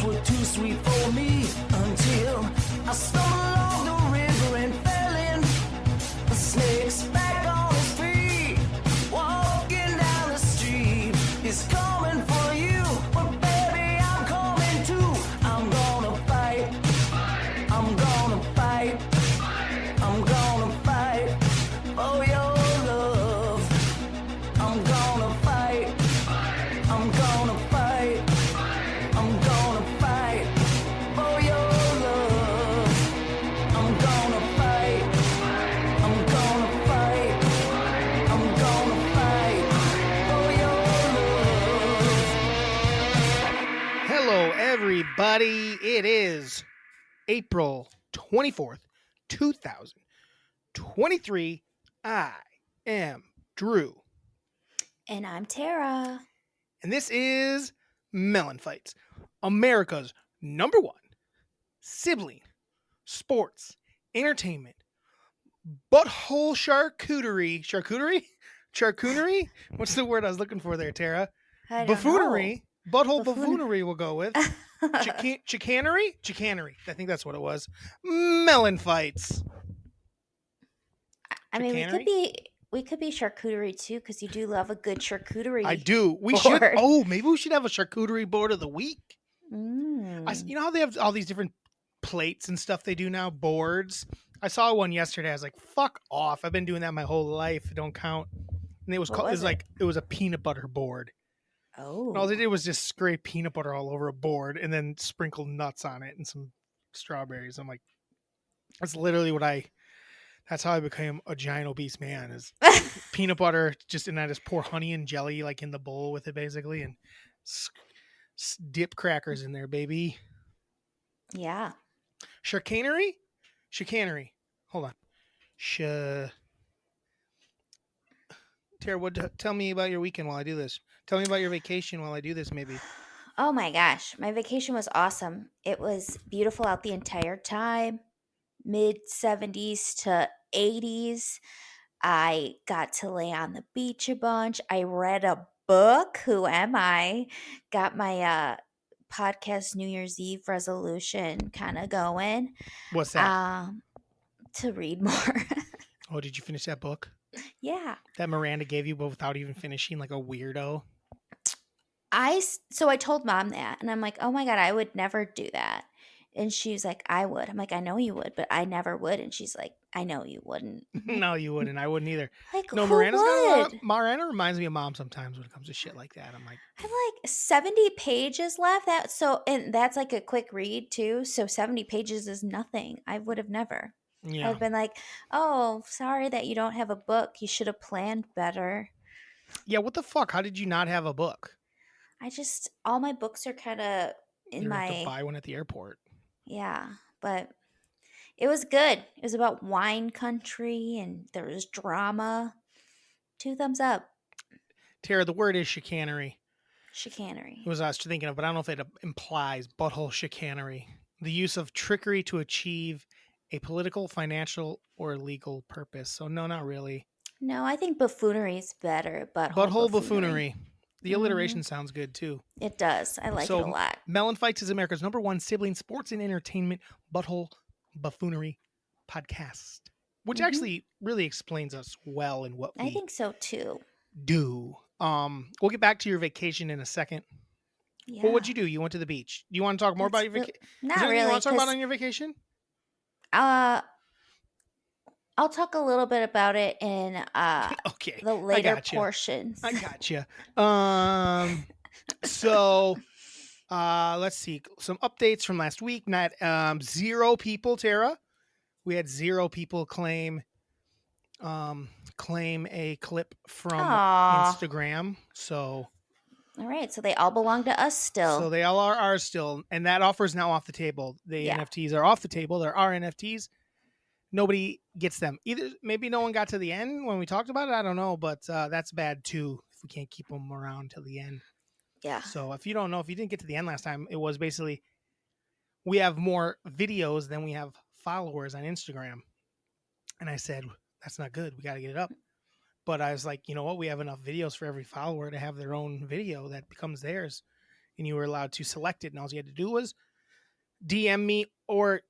were too sweet for me until I stumbled along the river and fell in. The snake's back on his feet, walking down the street. He's coming for you, but baby, I'm coming too. I'm gonna fight. I'm gonna fight. I'm gonna fight for your love. I'm gonna fight. I'm gonna fight. I'm gonna fight for your love. I'm gonna fight. I'm gonna fight. I'm gonna fight for your love. Hello, everybody. It is April 24th, 2023. I am Drew, And I'm Tara. and this is MELLONfights, America's #1 sibling sports entertainment butthole charcuterie. What's the word I was looking for there, Tara? I don't Buffoonery. Butthole Buffoon- buffoonery we'll go with. know. Chicanery. I think that's what it was. MELLONfights. I mean, chicanery? we could be charcuterie too, because you do love a good charcuterie. I do. We should. board. Oh, maybe we should have a charcuterie board of the week. Mm. You know how they have all these different plates and stuff they do now, boards. I saw one yesterday. I was like, "Fuck off! I've been doing that my whole life. It don't count." And it was What called. It was was like it was a peanut butter board. Oh. And all they did was just scrape peanut butter all over a board and then sprinkle nuts on it and some strawberries. I'm like, that's literally what I. That's how I became a giant obese man. Is peanut butter just, and I just pour honey and jelly like in the bowl with it basically, and dip crackers in there, baby. Yeah. Chicanery. Hold on. Tara, tell me about your weekend while I do this. Tell me about your vacation while I do this, maybe. Oh my gosh. My vacation was awesome. It was beautiful out the entire time. Mid 70s to 80s. I got to lay on the beach a bunch. I read a book. Who am I? Got my podcast New Year's Eve resolution kind of going. What's that? To read more. Oh, did you finish that book Yeah. that Miranda gave you, but without even finishing, like a weirdo? So I told mom that, and I'm like, oh my God, I would never do that. And she's like, I would. I'm like, I know you would, but I never would. And she's like, I know you wouldn't. No, you wouldn't. I wouldn't either. Like, No, who would? Miranda reminds me of mom sometimes when it comes to shit like that. I'm like, I have like 70 pages left. And that's like a quick read too. So 70 pages is nothing. I would have never. yeah. I've been like, oh, sorry that you don't have a book. You should have planned better. Yeah, what the fuck? How did you not have a book? All my books are kind of in You're gonna have my, to buy one at the airport. yeah, but it was good. It was about wine country and there was drama. 2 thumbs up. Tara, the word is chicanery. Chicanery. It was I was thinking of, but I don't know if it implies butthole chicanery. The use of trickery to achieve a political, financial, or legal purpose. So no, not really. No, I think buffoonery is better. Butthole buffoonery. The alliteration sounds good too. It does. I like it a lot. MELLONfights is America's #1 sibling sports and entertainment butthole buffoonery podcast, which actually really explains us well in what we I think so too. do. We'll get back to your vacation in a second. Yeah. Well, what'd you do? You went to the beach. Do you want to talk more about your vacation? Not You really. want to talk about 'cause, on your vacation? I'll talk a little bit about it in Okay. the later gotcha. portions. I gotcha. So let's see. Some updates from last week. Not 0 people, Tara. We had 0 people claim a clip from Aw. Instagram. So All right. So they all belong to us still. they all are ours still. And that offer is now off the table. The Yeah. NFTs are off the table. There are NFTs. Nobody gets them. Either maybe no one got to the end when we talked about it. I don't know, but that's bad too if we can't keep them around till the end. Yeah. So if you don't know, if you didn't get to the end last time, it was basically we have more videos than we have followers on Instagram. And I said, that's not good. We got to get it up. But I was like, you know what? We have enough videos for every follower to have their own video that becomes theirs. and you were allowed to select it, and all you had to do was DM me or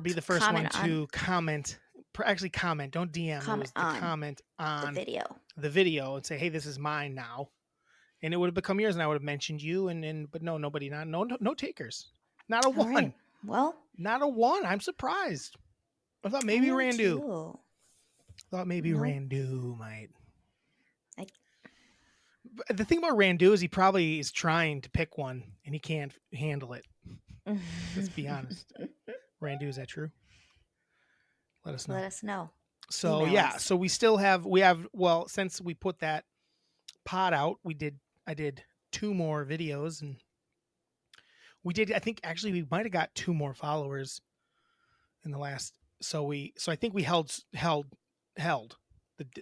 be the first one Comment on- to comment. Actually, comment. Don't DM. It Comment was the on comment the on video. the video and say, "Hey, this is mine now," and it would have become yours, and I would have mentioned you. But no, nobody, no takers, not a All one, right. Well, not a one. I'm surprised. I thought maybe I am Randu. too. Thought maybe Nope. Randu might. I- But the thing about Randu is he probably is trying to pick one and he can't handle it. Let's be honest. Randu, is that true? Let us know. Let us know. So Email yeah, us. so well, since we put that pod out, I did 2 more videos, and I think actually we might have got 2 more followers in the last, so I think we held the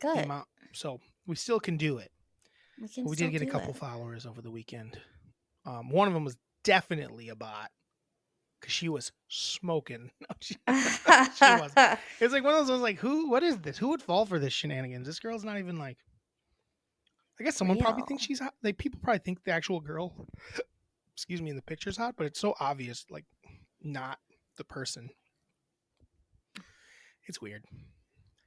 Good. amount, so we still can do it. We can But we still did get a do couple it. followers over the weekend. One of them was definitely a bot because she was smoking. No, she was. It's like one of those ones like, what is this? Who would fall for this shenanigans? This girl's not even like, I guess someone probably Real. thinks she's hot. Like, people probably think the actual girl, excuse me, in the picture's hot, but it's so obvious, like, not the person. It's weird.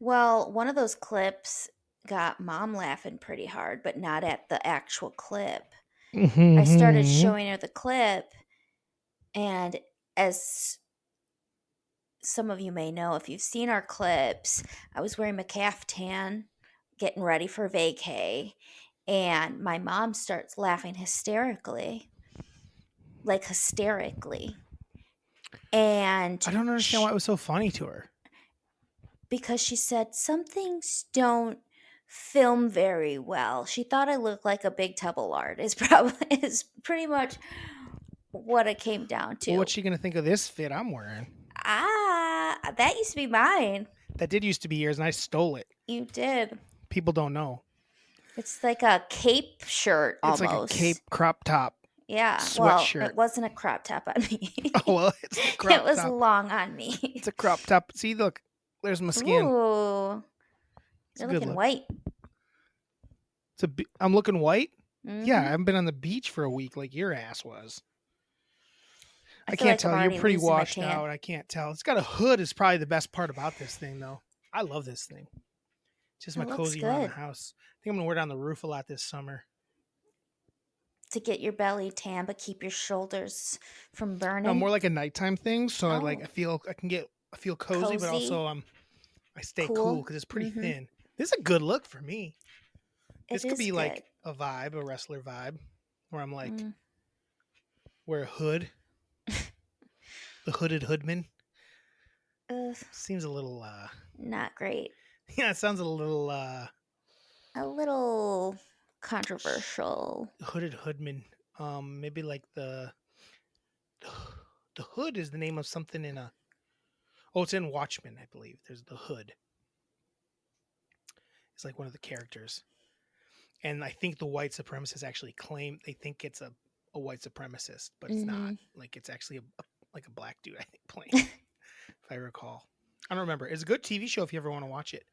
Well, one of those clips got Mom laughing pretty hard, but not at the actual clip. I started showing her the clip, and as some of you may know, if you've seen our clips, I was wearing my caftan, getting ready for vacay, and my mom starts laughing hysterically. And I don't understand why it was so funny to her. because she said some things don't film very well. She thought I looked like a big tub of lard. Is pretty much what it came down to. Well, what's she gonna think of this fit I'm wearing? That used to be mine. That did used to be yours, and I stole it. You did. People don't know. It's like a cape shirt almost. It's like a cape crop top. Yeah. Well, sweatshirt. it wasn't a crop top on me. Oh, well, it's a crop It was top. long on me. It's a crop top. See, look, there's my skin. Ooh. It's a You're good looking look. white. I'm looking white. Mhm. Yeah, I haven't been on the beach for a week like your ass was. I feel can't like I'm tell. already You're pretty losing my washed tan. out. I can't tell. It's got a hood. Is probably the best part about this thing, though. I love this thing. Just my It looks cozy around the good. house. I think I'm gonna wear it on the roof a lot this summer. To get your belly tan, but keep your shoulders from burning. No, more like a nighttime thing. So Oh. I feel cozy, but Cozy. also I stay Cool. cool because it's pretty Mhm. thin. This is a good look for me. This It could is be like good. a vibe, a wrestler vibe, where I'm like Mm. wear a hood, the hooded hoodman. Ugh, Seems a little not great. yeah, it sounds a little A little controversial. hooded hoodman. Maybe like the hood is the name of something in a. Oh, it's in Watchmen, I believe. There's the hood. It's like one of the characters, and I think the white supremacists actually claim they think it's a white supremacist, but it's not. Like it's actually like a black dude, I think, playing. If I recall, I don't remember. It's a good TV show if you ever want to watch it.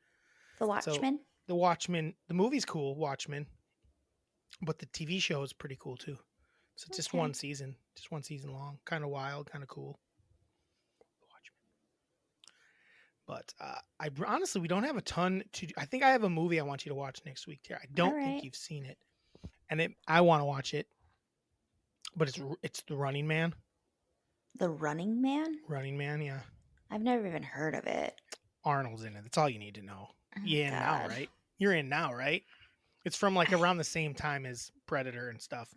The Watchmen? The Watchmen, the movie's cool, Watchmen, but the TV show is pretty cool too. So just Okay. one season long, kind of wild, kind of cool. But I honestly, we don't have a ton to do. I think I have a movie I want you to watch next week, Tara. I don't Alright. think you've seen it, and I want to watch it. But it's The Running Man. The Running Man? Running Man, yeah. I've never even heard of it. Arnold's in it. That's all you need to know. Oh, You're in now, God. right? You're in now, right? It's from like around the same time as Predator and stuff.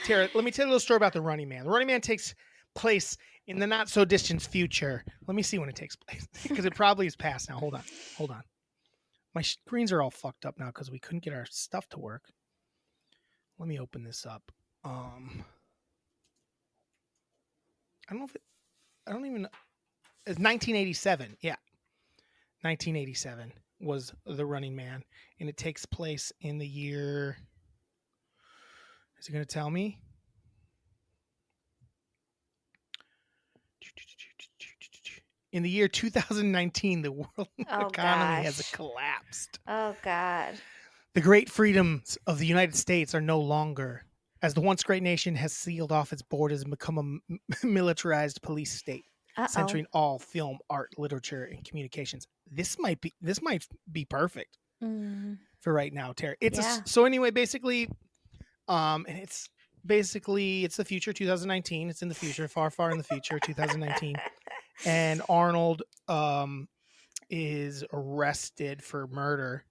Tara, let me tell you a little story about The Running Man. The Running Man takes place in the not so distant future. Let me see when it takes place because it probably is past now. Hold on. My screens are all fucked up now because we couldn't get our stuff to work. Let me open this up. I don't know if I don't even know. It's 1987. Yeah. 1987 was The Running Man, and it takes place in the year. Is he going to tell me? In the year 2019, the world economy has gosh. collapsed. Oh, God. The great freedoms of the United States are no longer as the once great nation has sealed off its borders and become a militarized police state, Uh-oh. censoring all film, art, literature, and communications. This might be perfect Mm, for right now, Tara. It's yeah. so anyway, basically, and it's the future, 2019. It's in the future, far, far in the future, 2019, and Arnold is arrested for murder.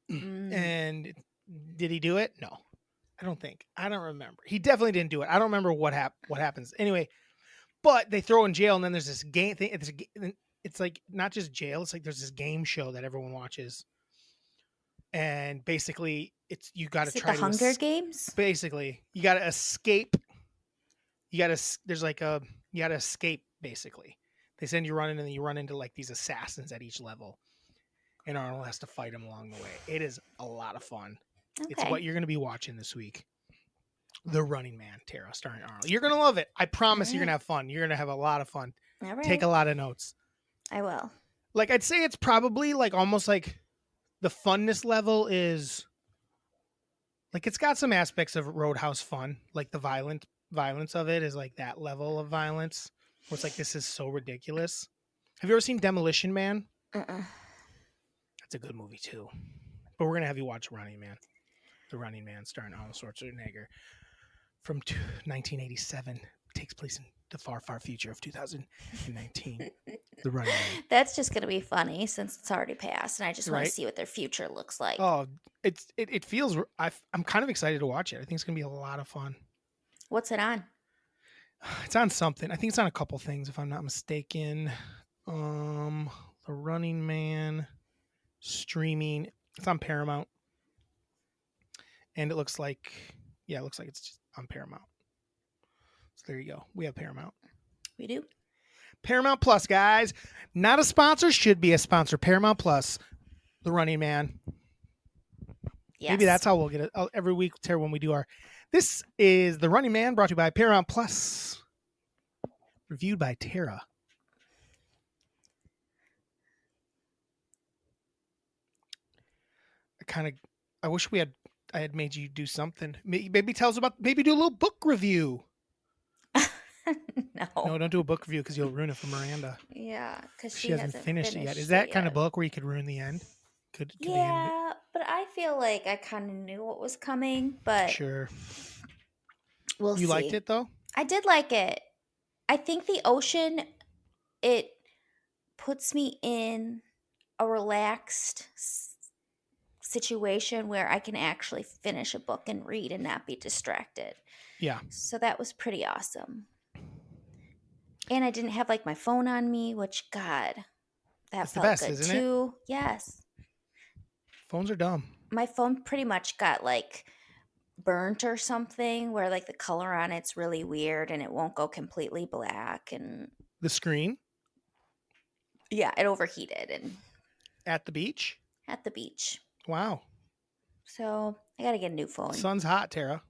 And did he do it? No, I don't think. I don't remember. He definitely didn't do it. I don't remember what happens. Anyway, but they throw in jail, and then there's this game thing. It's like not just jail. It's like there's this game show that everyone watches, and basically, you got to Is it try the to Hunger Games? basically you got to escape. You got to you got to escape. Basically, they send you running, and then you run into like these assassins at each level, and Arnold has to fight them along the way. It is a lot of fun. Okay. It's what you're going to be watching this week. The Running Man, Tara, starring Arnold. You're going to love it. I promise you're going to have fun. You're going to have a lot of fun. All right. Take a lot of notes. I will. Like, I'd say it's probably like almost like the funness level is like it's got some aspects of Roadhouse fun. Like the violence of it is like that level of violence where it's like, this is so ridiculous. Have you ever seen Demolition Man? That's a good movie too. But we're going to have you watch Running Man. The Running Man, starring Arnold Schwarzenegger, from 1987, takes place in the far, far future of 2019. The Running Man. That's just going to be funny since it's already passed, and I just want Right? to see what their future looks like. Oh, it feels. I'm kind of excited to watch it. I think it's gonna be a lot of fun. What's it on? It's on something. I think it's on a couple things, if I'm not mistaken. The Running Man streaming. It's on Paramount. And it looks like it's just on Paramount. So there you go. We have Paramount. We do. Paramount Plus, guys. Not a sponsor, should be a sponsor. Paramount Plus, The Running Man. Yes. Maybe that's how we'll get it every week, Tara, when we do our. This is The Running Man, brought to you by Paramount Plus. Reviewed by Tara. I wish I had made you do something. Maybe tell us maybe do a little book review. No, don't do a book review because you'll ruin it for Miranda. Yeah, because She hasn't finished it yet. Is that kind of book where you could ruin the end? Could the end Yeah, but I feel like I kind of knew what was coming, but sure. we'll see. You liked it though? I did like it. I think the ocean, it puts me in a relaxed situation where I can actually finish a book and read and not be distracted. Yeah. So that was pretty awesome. And I didn't have like my phone on me, which God, that That's felt the best, good isn't too. Yes. Phones are dumb. My phone pretty much got like burnt or something where like the color on it's really weird and it won't go completely black, and The screen yeah, it overheated and at the beach? at the beach. Wow. So I gotta get a new phone. The sun's hot, Tara.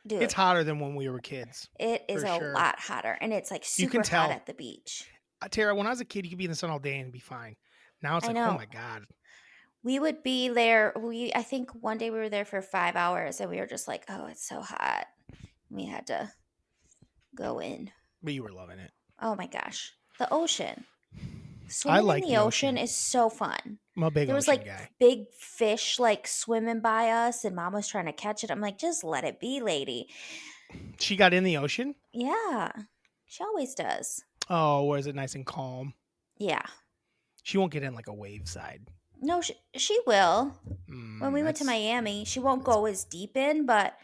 It's It hotter than when we were kids. is for a sure. lot hotter, and it's like You can super hot tell. at the beach. Tara, when I was a kid, you could be in the sun all day and be fine. Now it's I like, oh know. my God. We would be there. I think one day we were there for 5 hours, and we were just like, "Oh, it's so hot." We had to go in. But you were loving it. Oh my gosh, the ocean! Swimming like in the the ocean. ocean is so fun. I'm a big There was ocean like guy. big fish like swimming by us, and Mom was trying to catch it. I'm like, just let it be, lady. She got in the ocean? Yeah, she always does. Oh, was it nice and calm? Yeah. She won't get in like a wave side. No, she will. When we went to That's- Miami, she won't go as deep in, but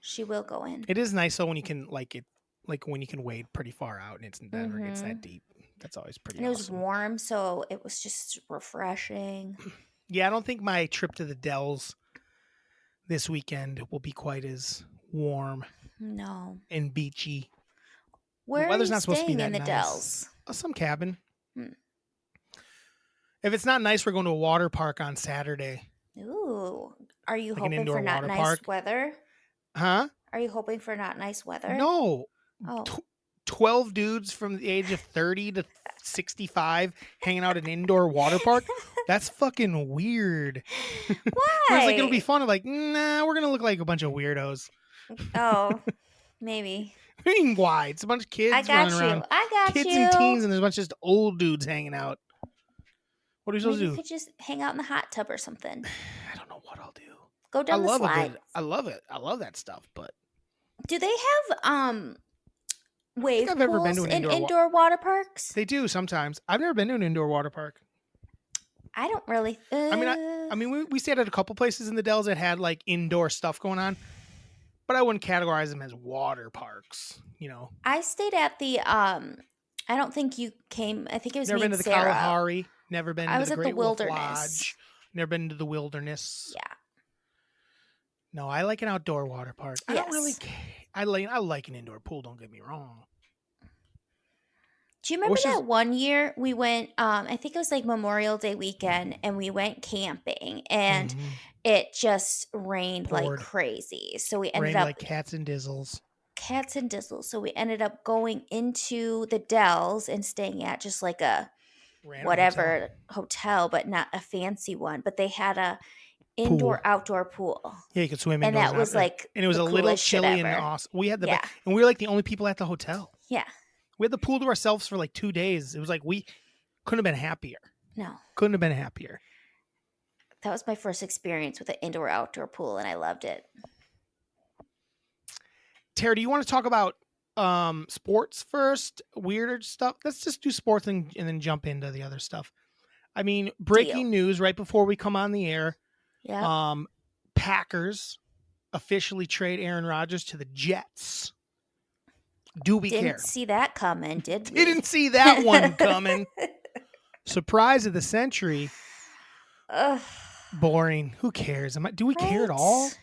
she will go in. It is nice though when you can when you can wade pretty far out and it never gets that deep. That's always pretty And it was awesome. warm, so it was just refreshing. Yeah, I don't think my trip to the Dells this weekend will be quite as warm No. and beachy. Where are weather's you not supposed to be staying in that the nice. Dells? Some cabin. Hmm. If it's not nice, we're going to a water park on Saturday. Ooh. Are you Like an hoping indoor for not water nice park. weather? Huh? Are you hoping for not nice weather? No. Oh. 12 dudes from the age of 30 to 65 hanging out at an indoor water park. That's fucking weird. Why? I was like, it'll be fun. I'm like, nah, we're going to look like a bunch of weirdos. Oh, maybe. I mean, why? It's a bunch of I kids running got around. you. I got Kids you. and teens, and there's a bunch of just old dudes hanging out. What are you supposed Maybe to you do? could just hang out in the hot tub or something. I don't know what I'll do. Go I down the love a slide. good. I love it. I love that stuff. But Do they have I don't think wave I've ever been to pools an in indoor. indoor water parks? They do sometimes. I've never been to an indoor water park. I don't really. I mean, I mean, we stayed at a couple places in the Dells that had like indoor stuff going on, but I wouldn't categorize them as water parks. You know, I stayed at the. I don't think you came. I think it was never me been and to the Sarah. Kalahari. Never been I to was the at the Great Wolf Wilderness. Lodge. Never been to the Wilderness. Yeah. No, I like an outdoor water park. I don't really. Yes. I like an indoor pool. Don't get me wrong. Do you I remember wish that one year we went? I think it was like Memorial Day weekend, and we went camping, and it just rained like Poured. crazy. So we ended Rained up like cats and dizzles. cats and dizzle. So we ended up going into the Dells and staying at just like a Random whatever hotel, but not a fancy one. But they had a indoor Pool. outdoor pool, Yeah, you could swim and indoors. that was like and it was the a little coolest shit chilly and ever. awesome. We had the Yeah. and we were like the only people at the hotel. Yeah. We had the pool to ourselves for like 2 days. It was like we couldn't have been happier. No, Couldn't have been happier. that was my first experience with an indoor outdoor pool, and I loved it. Tara, do you want to talk about sports first? Weirder stuff? Let's just do sports and then jump into the other stuff. I mean, breaking news right before we come on the air. Yeah. Packers officially trade Aaron Rodgers to the Jets. Do we care? Didn't see that coming, did we? Didn't see that one coming. Surprise of the century. Ugh, Boring. Who cares? Do we care at all? right?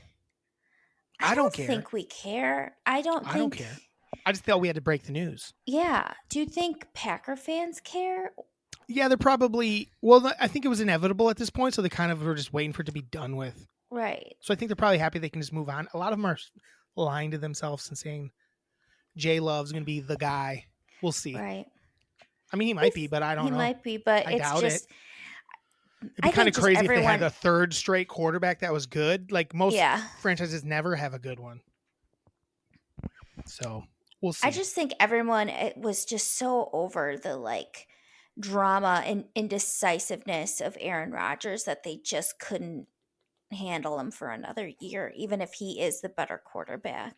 I don't care. think we care. I don't care. I just thought we had to break the news. Yeah. Do you think Packer fans care? Yeah, they're probably. Well, I think it was inevitable at this point, so they kind of were just waiting for it to be done with. Right. So I think they're probably happy they can just move on. A lot of them are lying to themselves and saying Jay Love's going to be the guy. We'll see. Right. I mean, he might be, but I don't know. He might be, but I it's doubt just. It'd be kind of think crazy just if they had everyone- a third straight quarterback that was good. Like most Yeah. franchises never have a good one. So we'll see. I just think everyone was just so over the like drama and indecisiveness of Aaron Rodgers that they just couldn't handle him for another year, even if he is the better quarterback.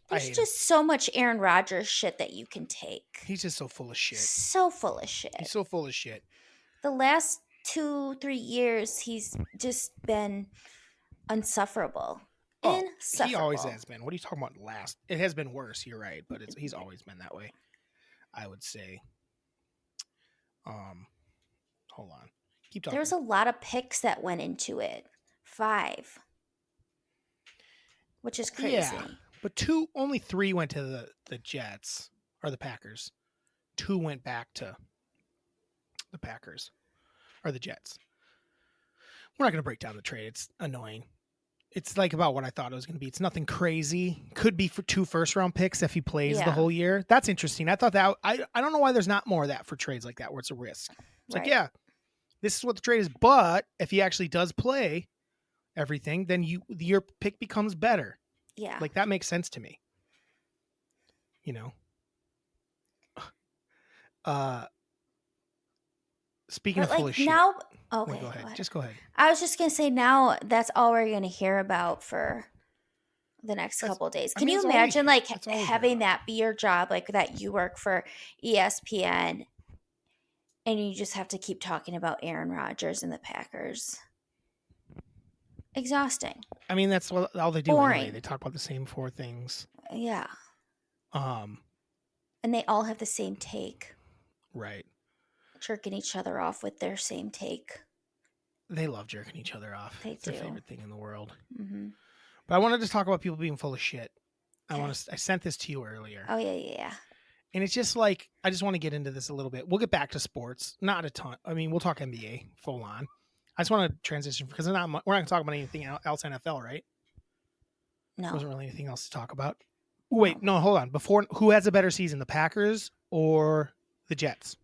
There's just so much Aaron Rodgers shit that you can take. He's just so full of shit. So full of shit. He's so full of shit. The last 2-3 years, he's just been insufferable. Oh, Insufferable. he always has been. What are you talking about? Last, it has been worse. You're right, but he's always been that way. I would say. Hold on. Keep talking. There was a lot of picks that went into it. 5, which is crazy. Yeah, but only 3 went to the Jets or the Packers. 2 went back to the Packers or the Jets. We're not going to break down the trade. It's annoying. It's like about what I thought it was going to be. It's nothing crazy. Could be for 2 first-round picks if he plays the whole year. That's interesting. I thought that I don't know why there's not more of that for trades like that where it's a risk. It's like, yeah, this is what the trade is. But if he actually does play everything, then your pick becomes better. Yeah. Like that makes sense to me. You know. Speaking of full of shit. Now, okay. Wait, go ahead. Just go ahead. I was just going to say now that's all we're going to hear about for the next couple of days. Can you imagine having that be your job, like that you work for ESPN and you just have to keep talking about Aaron Rodgers and the Packers? Exhausting. I mean, that's all they do. Boring. Anyway. They talk about the same 4 things. Yeah. And they all have the same take. Right. Jerking each other off with their same take. They love jerking each other off. They it's do. their favorite thing in the world. Mm-hmm. But I wanted to talk about people being full of shit. Okay. I sent this to you earlier. Oh, yeah. And it's just like, I just want to get into this a little bit. We'll get back to sports. Not a ton. I mean, we'll talk NBA full on. I just want to transition because we're not going to talk about anything else NFL, right? No. There wasn't really anything else to talk about. Wait, no, hold on. Before, who has a better season, the Packers or the Jets?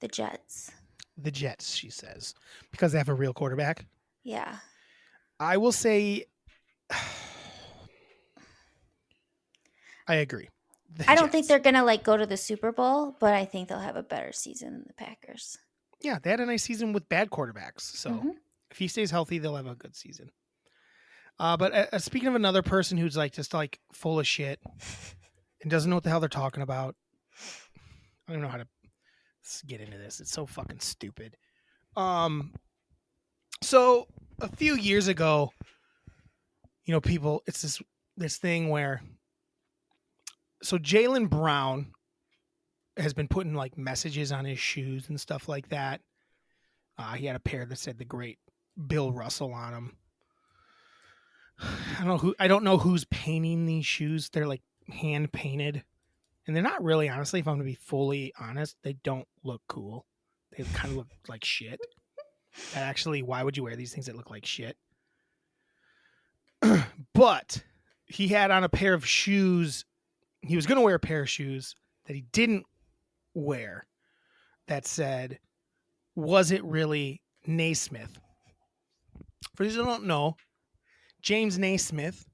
The Jets. The Jets, she says, because they have a real quarterback. Yeah. I will say I agree. The I don't think Jets. they're gonna like go to the Super Bowl, but I think they'll have a better season than the Packers. Yeah, they had a nice season with bad quarterbacks. So Mhm. if he stays healthy, they'll have a good season. But speaking of another person who's like just like full of shit and doesn't know what the hell they're talking about, I don't know how to get into this. It's so fucking stupid. So a few years ago, people, it's this thing where so Jalen Brown has been putting like messages on his shoes and stuff like that. He had a pair that said the great Bill Russell on them. I don't know who's painting these shoes. They're like hand painted, and they're not really. Honestly, if I'm gonna be fully honest, they don't look cool. They kind of look like shit. And actually, why would you wear these things that look like shit? But he had on a pair of shoes. He was gonna wear a pair of shoes that he didn't wear. That said, was it really Naismith? For those who don't know, James Naismith,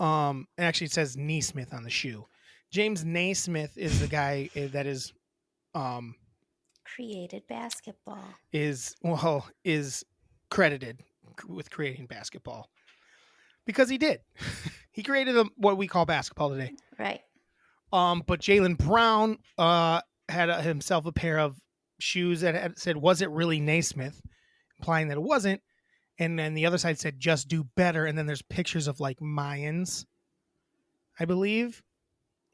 and actually it says Neesmith on the shoe. James Naismith is the guy that Created basketball. is credited with creating basketball because he did. He created what we call basketball today. Right. But Jalen Brown had himself a pair of shoes that had said, "Was it really Naismith?" implying that it wasn't. And then the other side said, "Just do better." And then there's pictures of like Mayans, I believe.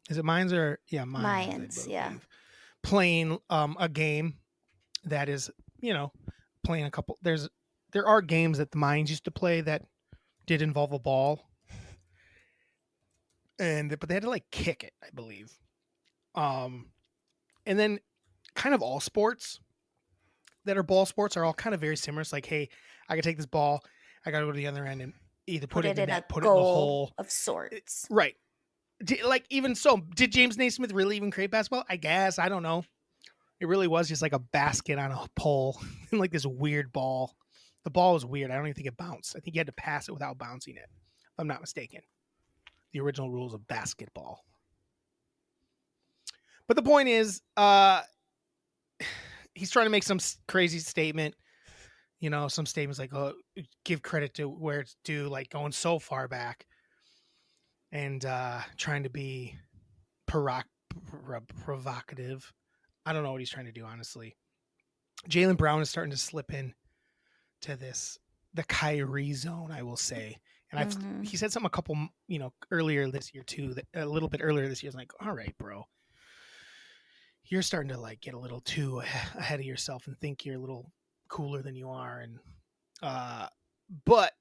Is it Mayans or Mayans, yeah. Playing a game that is, playing a couple. There are games that the Mayans used to play that did involve a ball, but they had to like kick it, I believe. And then kind of all sports that are ball sports are all kind of very similar. It's like, hey, I can take this ball, I got to go to the other end and either put it in the net, put it in the hole of sorts. Right. Even so, did James Naismith really even create basketball? I guess. I don't know. It really was just like a basket on a pole and like this weird ball. The ball was weird. I don't even think it bounced. I think you had to pass it without bouncing it, if I'm not mistaken. The original rules of basketball. But the point is, he's trying to make some crazy statement. Some statements like, "Oh, give credit to where it's due," like going so far back. And trying to be provocative. I don't know what he's trying to do, honestly. Jalen Brown is starting to slip in to the Kyrie zone, I will say. And he said something a couple, earlier this year too, a little bit earlier this year. I was like, all right, bro, you're starting to like get a little too ahead of yourself and think you're a little cooler than you are. And but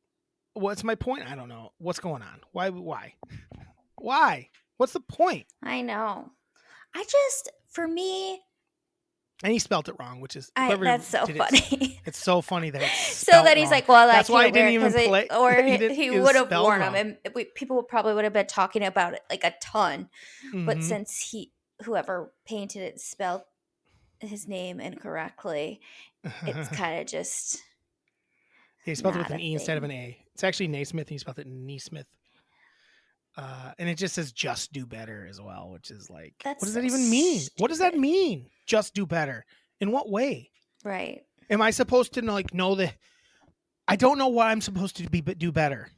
what's my point? I don't know. What's going on? Why? What's the point? I know. For me, and he spelt it wrong, which is that's so funny. It's so funny that it's so that he's wrong. like, well, that's why he didn't even play, or he would have worn them, and people probably would have been talking about it like a ton. Mm-hmm. But since whoever painted it spelled his name incorrectly, it's kind of just. He spelled it with an E instead of an A. It's actually Naismith, and he spelled it Neesmith. And it just says "just do better" as well, which is like, what does that even mean? Stupid. What does that mean? Just do better. In what way? Right. Am I supposed to know that? I don't know what I'm supposed to do better.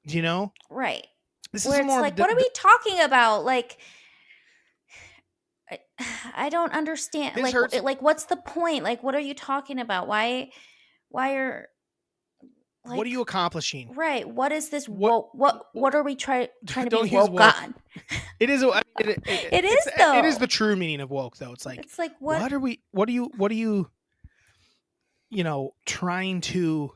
Do you know? Right. This Where is more like, what are we talking about? Like, I don't understand. Like, what's the point? Like, what are you talking about? Why are like, what are you accomplishing? Right. What is this? What are we trying to be woke on? It is. It is though. It is the true meaning of woke, though. It's like what are you trying to?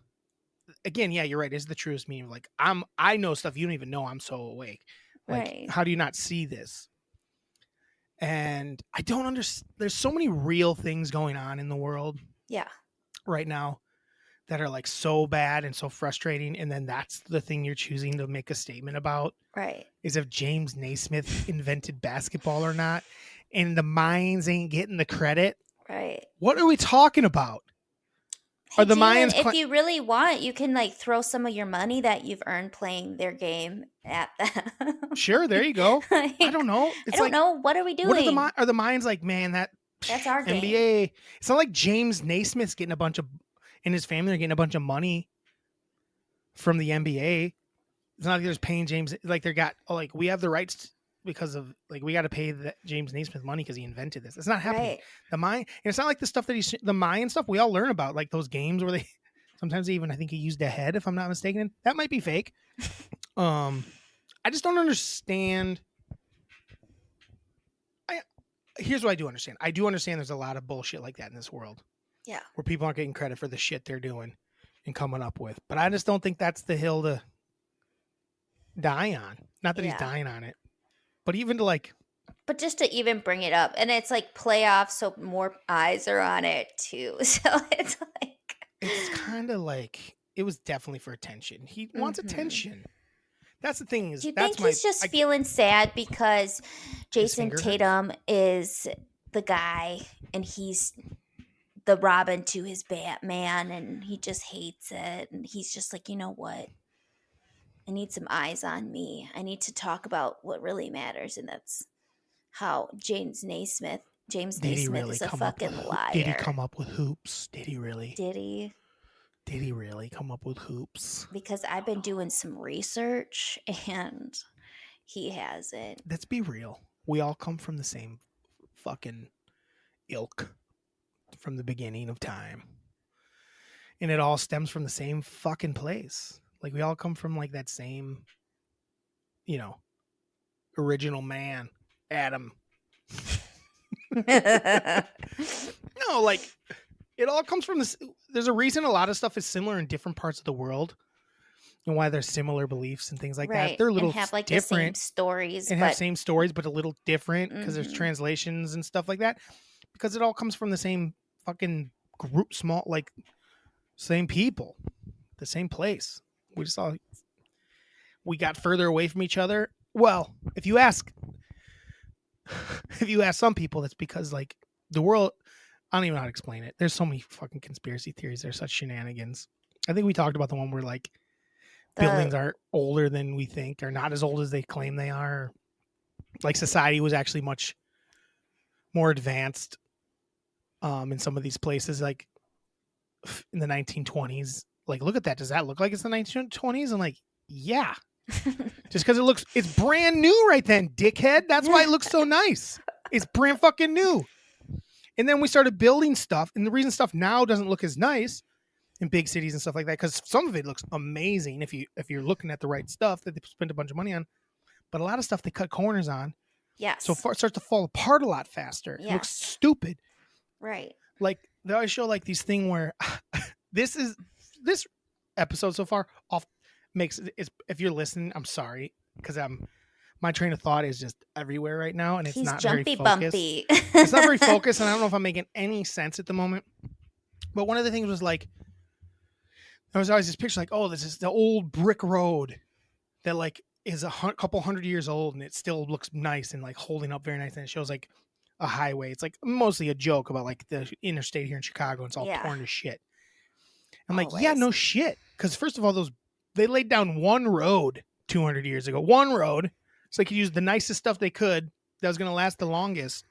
Again, yeah, you're right. It is the truest meaning of like I know stuff you don't even know. I'm so awake. Like, right. How do you not see this? And I don't understand. There's so many real things going on in the world. Yeah. Right now. That are like so bad and so frustrating, and then that's the thing you're choosing to make a statement about, right? Is if James Naismith invented basketball or not, and the Mayans ain't getting the credit, right? What are we talking about? Hey, Are the Jalen, Mayans? if you really want, you can like throw some of your money that you've earned playing their game at them. Sure, there you go. I Like, don't know. I It's don't like, know. What are we what doing? are the Mayans like? Man, that That's our game. NBA. It's not like James Naismith's getting a bunch of, and his family are getting a bunch of money from the NBA. It's not like they're just paying James. Like they got, oh, like we have the rights because of like we got to pay James Naismith money because he invented this. It's not happening. Right. The Mayan, and it's not like the stuff that the Mayan stuff we all learn about, like those games where they sometimes even I think he used a head if I'm not mistaken. That might be fake. I just don't understand. Here's what I do understand. I do understand there's a lot of bullshit like that in this world. Yeah. Where people aren't getting credit for the shit they're doing and coming up with. But I just don't think that's the hill to die on. Not that he's Yeah. dying on it. But even to like, But just to even bring it up, and it's like playoffs, so more eyes are on it too. So it's like it's kind of like it was definitely for attention. He wants attention. That's the thing. Is do you that's think he's just feeling sad because Jason finger hurts? Tatum is the guy and he's the Robin to his Batman, and he just hates it, and he's just like, you know what? I need some eyes on me. I need to talk about what really matters, and that's how James Naismith Did he really is a come up fucking with? liar. Did he come up with hoops? Did he really? Did he? Did he really come up with hoops? Because I've been doing some research and he hasn't. Let's be real. We all come from the same fucking ilk from the beginning of time. And it all stems from the same fucking place. Like we all come from like that same, you know, original man, Adam. No, like it all comes from this. There's a reason a lot of stuff is similar in different parts of the world, and why there's similar beliefs and things like that. They're a little and have like different the same stories, and but have same stories, but a little different because there's Mhm. translations and stuff like that. Because it all comes from the same fucking group, small like same people, the same place. We just all we got further away from each other. Well, if you ask some people, that's because like the world, I don't even know how to explain it. There's so many fucking conspiracy theories. There's such shenanigans. I think we talked about the one where like buildings are older than we think, or not as old as they claim they are. Like society was actually much more advanced in some of these places, like in the 1920s. Like, look at that. Does that look like it's the 1920s? I'm like, yeah. Just because it's brand new right then, dickhead. That's why it looks so nice. It's brand fucking new. And then we started building stuff, and the reason stuff now doesn't look as nice in big cities and stuff like that, because some of it looks amazing if you're looking at the right stuff that they spent a bunch of money on, but a lot of stuff they cut corners on. Yes. So far it starts to fall apart a lot faster. It looks stupid. Right. Like they always show like these thing where this episode so far off makes is if you're listening, I'm sorry because my train of thought is just everywhere right now, and it's He's not jumpy very focused. bumpy. It's not very focused, and I don't know if I'm making any sense at the moment. But one of the things was like there was always this picture like, oh, this is the old brick road that like is a couple hundred years old, and it still looks nice and like holding up very nice, and it shows like a highway. It's like mostly a joke about like the interstate here in Chicago, and it's all torn to shit. I'm like, yeah, no shit. Because first of all, they laid down one road 200 years ago. One road. So they could use the nicest stuff they could that was going to last the longest.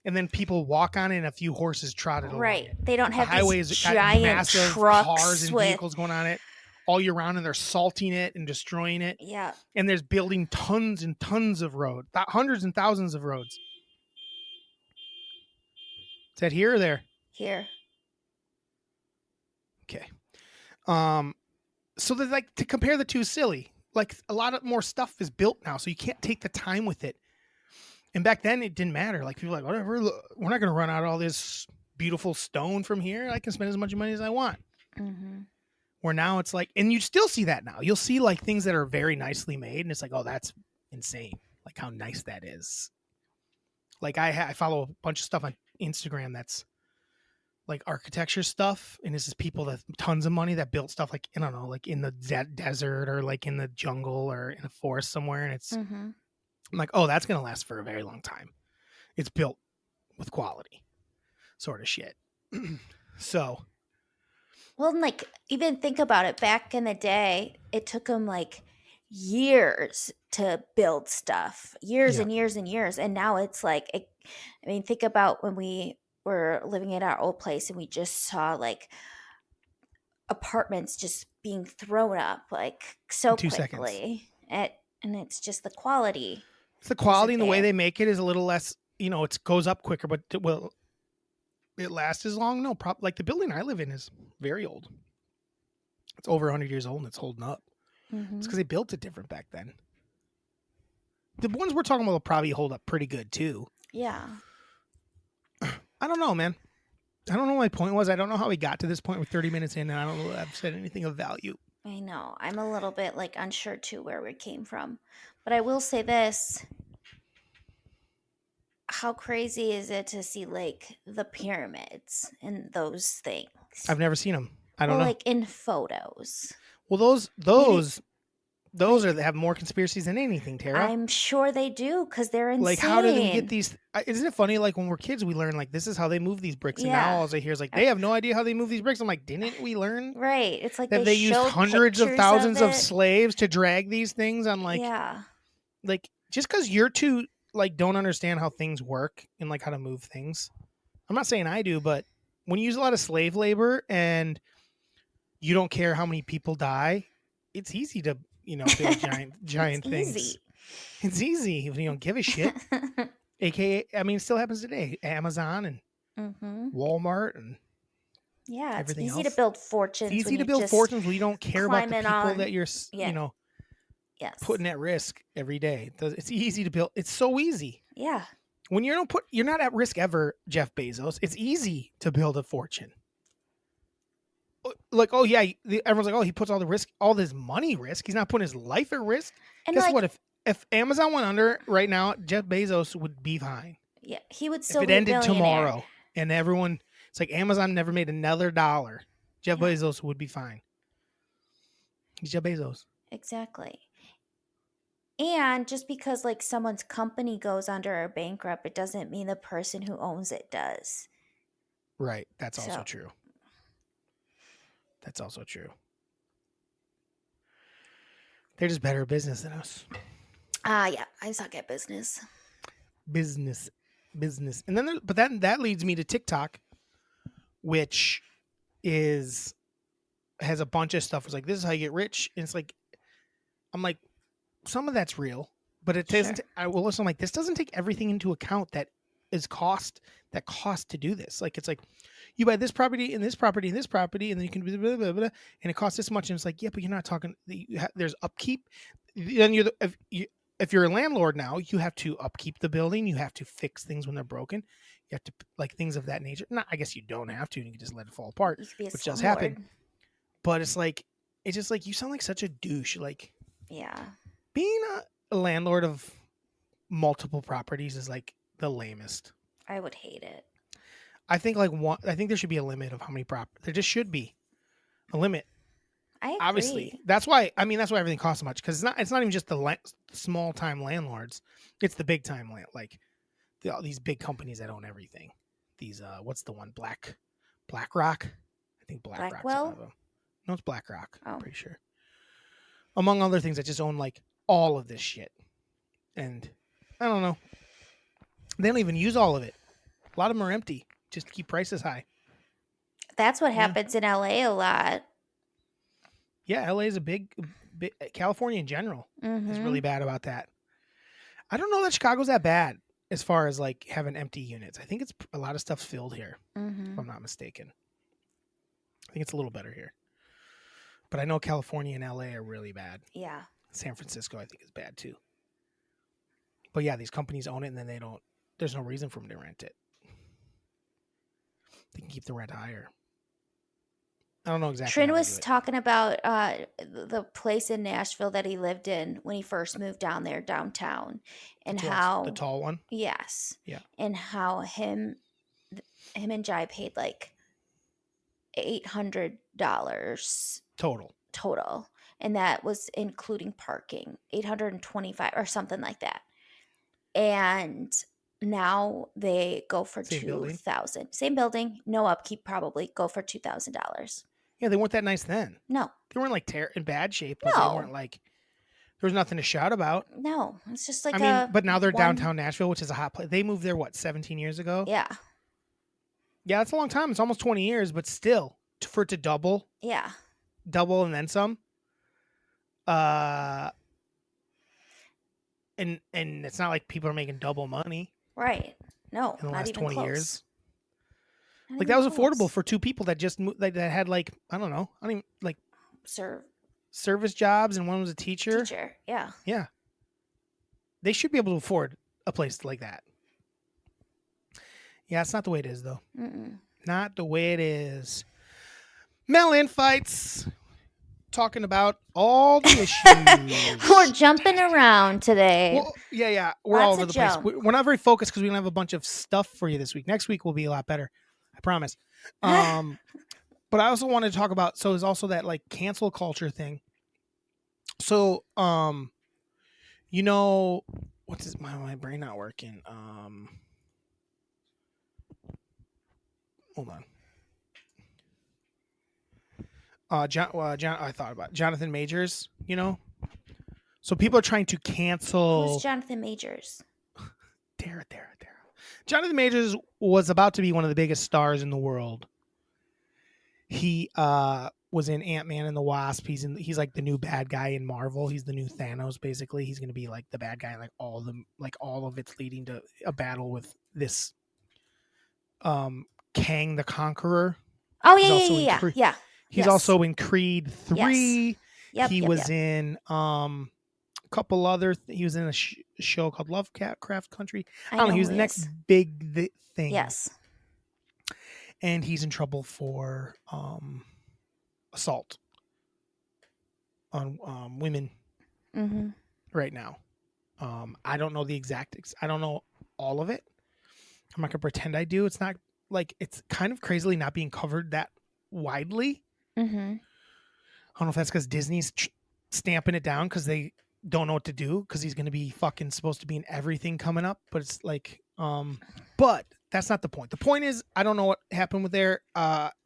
And then people walk on it and a few horses trotted along it. They don't have highways these got giant massive trucks cars and vehicles going on it all year round, and they're salting it and destroying it. Yeah. And there's building tons and tons of roads, hundreds and thousands of roads. Is that here or there? Here. Okay. So that like to compare the two, silly. Like a lot of more stuff is built now, so you can't take the time with it. And back then it didn't matter. Like people were like, whatever, we're not going to run out all this beautiful stone from here. I can spend as much money as I want. Mm-hmm. Where now it's like, and you still see that now. You'll see like things that are very nicely made, and it's like, oh, that's insane. Like how nice that is. Like I follow a bunch of stuff on Instagram that's like architecture stuff, and this is people that tons of money that built stuff like, I don't know, like in the desert or like in the jungle or in a forest somewhere, and it's I'm like, oh, that's gonna last for a very long time. It's built with quality, sort of shit. So Well, and, like, even think about it. Back in the day, it took them like years to build stuff, years Yeah. and years and years. And now it's like, I mean, think about when we were living at our old place and we just saw like apartments just being thrown up like so In 2 seconds. quickly. And it's just the quality It's the quality isn't and the way there. they make it is a little less, it goes up quicker, but will it last as long? No, like the building I live in is very old. It's over 100 years old and it's holding up. It's because they built it different back then. The ones we're talking about will probably hold up pretty good too. Yeah. I don't know, man. I don't know what my point was. I don't know how we got to this point. We're 30 minutes in, and I don't know that I've said anything of value. I know. I'm a little bit like unsure too where we came from. But I will say this. How crazy is it to see like the pyramids and those things? I've never seen them. I don't Well, know. like in photos. Well, those have more conspiracies than anything, Tara. I'm sure they do because they're insane. Like, how did we get these? Isn't it funny? Like when we're kids, we learn like this is how they move these bricks, and now Yeah. all I hear is like they have no idea how they move these bricks. I'm like, didn't we learn Right. It's like that they used showed hundreds of pictures thousands of it. slaves to drag these things on Yeah. like just because you're too like don't understand how things work and like how to move things. I'm not saying I do, but when you use a lot of slave labor and you don't care how many people die, it's easy to build giant It's things. easy. It's easy when you don't give a shit. AKA, I mean, it still happens today. Amazon and Mm-hmm. Walmart and Yeah, it's everything easy else. to build fortunes. It's easy when to you build just fortunes when you don't care about the climb in people on- that you're, Yeah. Yes. putting at risk every day. It's easy to build. It's so easy. Yeah. When you're not at risk ever, Jeff Bezos. It's easy to build a fortune. Like, oh yeah, everyone's like, oh, he puts all this money risk. He's not putting his life at risk. And Guess like, what? If Amazon went under right now, Jeff Bezos would be fine. yeah, he would If still it be a ended billionaire. tomorrow and everyone, it's like Amazon never made another dollar, Jeff Yeah. Bezos would be fine. He's Jeff Bezos. Exactly. And just because like someone's company goes under or bankrupt, it doesn't mean the person who owns it does. Right. That's also So- true. That's also true. They're just better at business than us. Yeah, I suck at business. Business. And then, but that leads me to TikTok, which has a bunch of stuff. It's like, this is how you get rich. And it's like, I'm like, some of that's real, but it doesn't. Sure. I will listen. I'm like, this doesn't take everything into account that cost to do this. Like, it's like you buy this property and this property and this property, and then you can blah, blah, blah, blah, and it costs this much. And it's like, yeah, but you're not talking. There's upkeep. Then if you're a landlord now, you have to upkeep the building. You have to fix things when they're broken. You have to like things of that nature. Not, I guess you don't have to. You can just let it fall apart, You could be a which does slumlord. happen. But it's just like you sound like such a douche. Like, Yeah. being a landlord of multiple properties is like the lamest. I would hate it. I think I think there should be a limit of how many properties. There just should be a limit. I agree. Obviously, that's why everything costs so much, because it's not even just the small time landlords. It's the big time like all these big companies that own everything. These what's the one, BlackRock? I think BlackRock's one Blackwell? of them. No, it's BlackRock. Oh. I'm pretty sure. Among other things that just own like all of this shit. And I don't know. They don't even use all of it. A lot of them are empty just to keep prices high. That's what Yeah. happens in LA a lot. Yeah, LA is a big California in general is Mm-hmm. really bad about that. I don't know that Chicago's that bad as far as like having empty units. I think it's a lot of stuff's filled here, Mm-hmm. if I'm not mistaken. I think it's a little better here. But I know California and LA are really bad. Yeah. San Francisco, I think, is bad too. But yeah, these companies own it, and then there's no reason for them to rent it. They can keep the rent higher. I don't know exactly. Trin how they was do it. talking about the place in Nashville that he lived in when he first moved down there downtown, and how the tall one. yes, Yeah. and how him and Jai paid like $800 Total. and that was including parking, 825 or something like that. And now they go for Same building? 2,000. Same building, no upkeep, probably go for $2,000. Yeah, they weren't that nice then. No, They weren't like in bad shape, but they No. weren't like there was nothing to shout about. no. It's just like I mean, but now they're one. downtown Nashville, which is a hot place. They moved there 17 years ago? Yeah, Yeah, that's a long time. It's almost 20 years, but still for it to double yeah. and then some. And it's not like people are making double money Right. No, in the not last even 20 close. years. Not Like even that was close. affordable for two people that just moved, that had like I don't even like Sir, service jobs, and one was a teacher. yeah. Yeah, they should be able to afford a place like that. Yeah, it's not the way it is though. Mm-mm. Not the way it is. Melon fights. Talking about all the issues. We're jumping around today. Well, yeah. We're all Lots over of the place. jump. We're not very focused because we don't have a bunch of stuff for you this week. Next week will be a lot better. I promise. But I also wanted to talk about, so there's also that like cancel culture thing. So, what's this? My brain not working. Hold on. John, I thought about Jonathan Majors. So people are trying to cancel. Who's Jonathan Majors? Tara. Jonathan Majors was about to be one of the biggest stars in the world. He was in Ant-Man and the Wasp. He's like the new bad guy in Marvel. He's the new Thanos, basically. He's going to be like the bad guy, like all of it's leading to a battle with this Kang the Conqueror. Oh yeah. He's also in Creed 3. Yes. He was in a couple other. He was in a show called Lovecraft Country. I don't know. He was the next big thing. Yes. And he's in trouble for assault on women right now. I don't know the exact. I don't know all of it. I'm not gonna pretend I do. It's not like it's kind of crazily not being covered that widely. I don't know if that's because Disney's stamping it down because they don't know what to do because he's gonna be fucking supposed to be in everything coming up. But it's like, but that's not the point. The point is, I don't know what happened with there.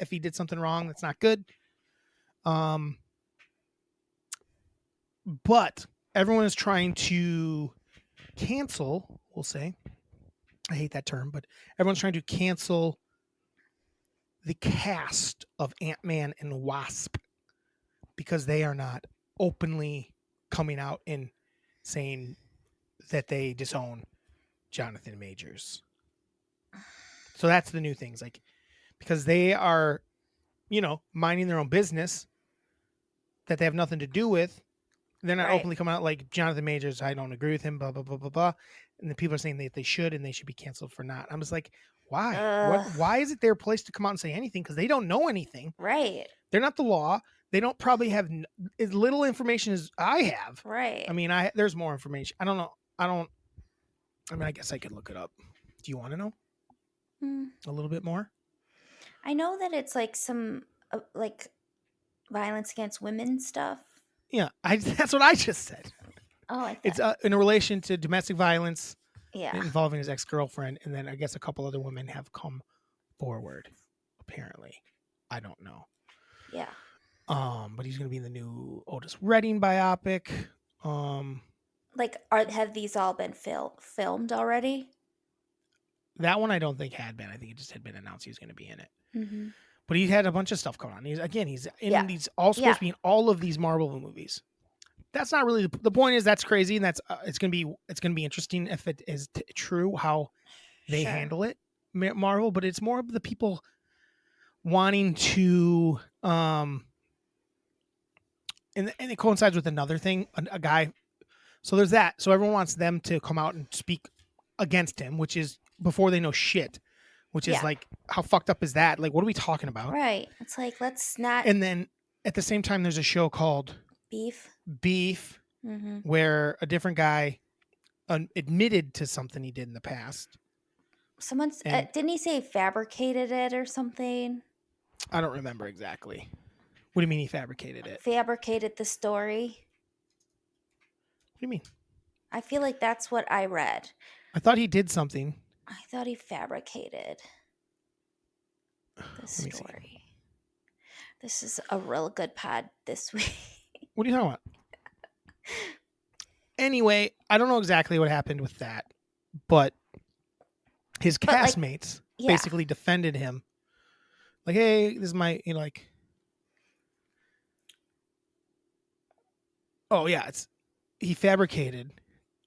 If he did something wrong, that's not good. But everyone is trying to cancel. We'll say, I hate that term, but everyone's trying to cancel the cast of Ant-Man and Wasp because they are not openly coming out and saying that they disown Jonathan Majors. So that's the new things, like, because they are, minding their own business that they have nothing to do with. They're not openly coming out like Jonathan Majors. I don't agree with him. Blah blah blah blah blah. And the people are saying that they should and they should be canceled for not. I'm just like, why? Why is it their place to come out and say anything? Because they don't know anything. Right. They're not the law. They don't probably have as little information as I have. Right. I mean, there's more information. I don't know. I guess I could look it up. Do you want to know a little bit more? I know that it's like some like violence against women stuff. Yeah, that's what I just said. Oh, it's in relation to domestic violence involving his ex-girlfriend, and then I guess a couple other women have come forward. Apparently, I don't know. Yeah. But he's going to be in the new Otis Redding biopic. Have these all been filmed already? That one I don't think had been. I think it just had been announced he was going to be in it. Mm-hmm. But he had a bunch of stuff going on. He's in these all supposed to be in all of these Marvel movies. That's not really the point. Is that's crazy, and that's it's gonna be interesting if it is true how they handle it, Marvel. But it's more of the people wanting to and it coincides with another thing. A guy. So there's that. So everyone wants them to come out and speak against him, which is before they know shit. Which is like, how fucked up is that? Like, what are we talking about? Right. It's like, let's not. And then at the same time, there's a show called Beef, where a different guy admitted to something he did in the past. Didn't he say fabricated it or something? I don't remember exactly. What do you mean he fabricated it? Fabricated the story. What do you mean? I feel like that's what I read. I thought he did something. I thought he fabricated the story. This is a real good pod this week. What are you talking about? Anyway, I don't know exactly what happened with that, but his But, like, castmates yeah. basically defended him. Like, hey, this is my, like, oh yeah, he fabricated.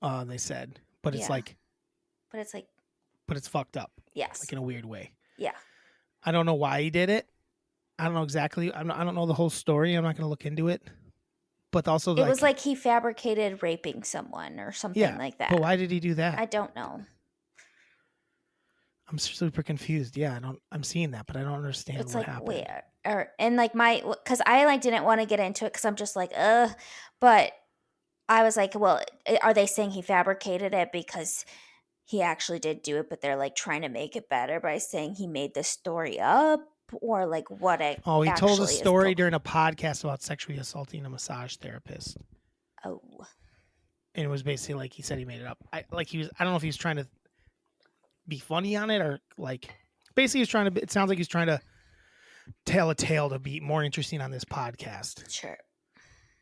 They said, but it's Yeah. like, But it's like, but it's fucked up, yes. like in a weird way. Yeah. I don't know why he did it. I don't know exactly. I don't know the whole story. I'm not going to look into it. But also, It was like he fabricated raping someone or something like that. But why did he do that? I don't know. I'm super confused. Yeah, I'm seeing that, but I don't understand It's what like, happened. wait, and like because I like didn't want to get into it because I'm just like, but I was like, well, are they saying he fabricated it because he actually did do it, but they're like trying to make it better by saying he made this story up, or like what it Oh, he told a actually story is during a podcast about sexually assaulting a massage therapist. Oh, And it was basically like he said he made it up. I don't know if he was trying to be funny on it or like basically he's trying to. It sounds like he's trying to tell a tale to be more interesting on this podcast. sure.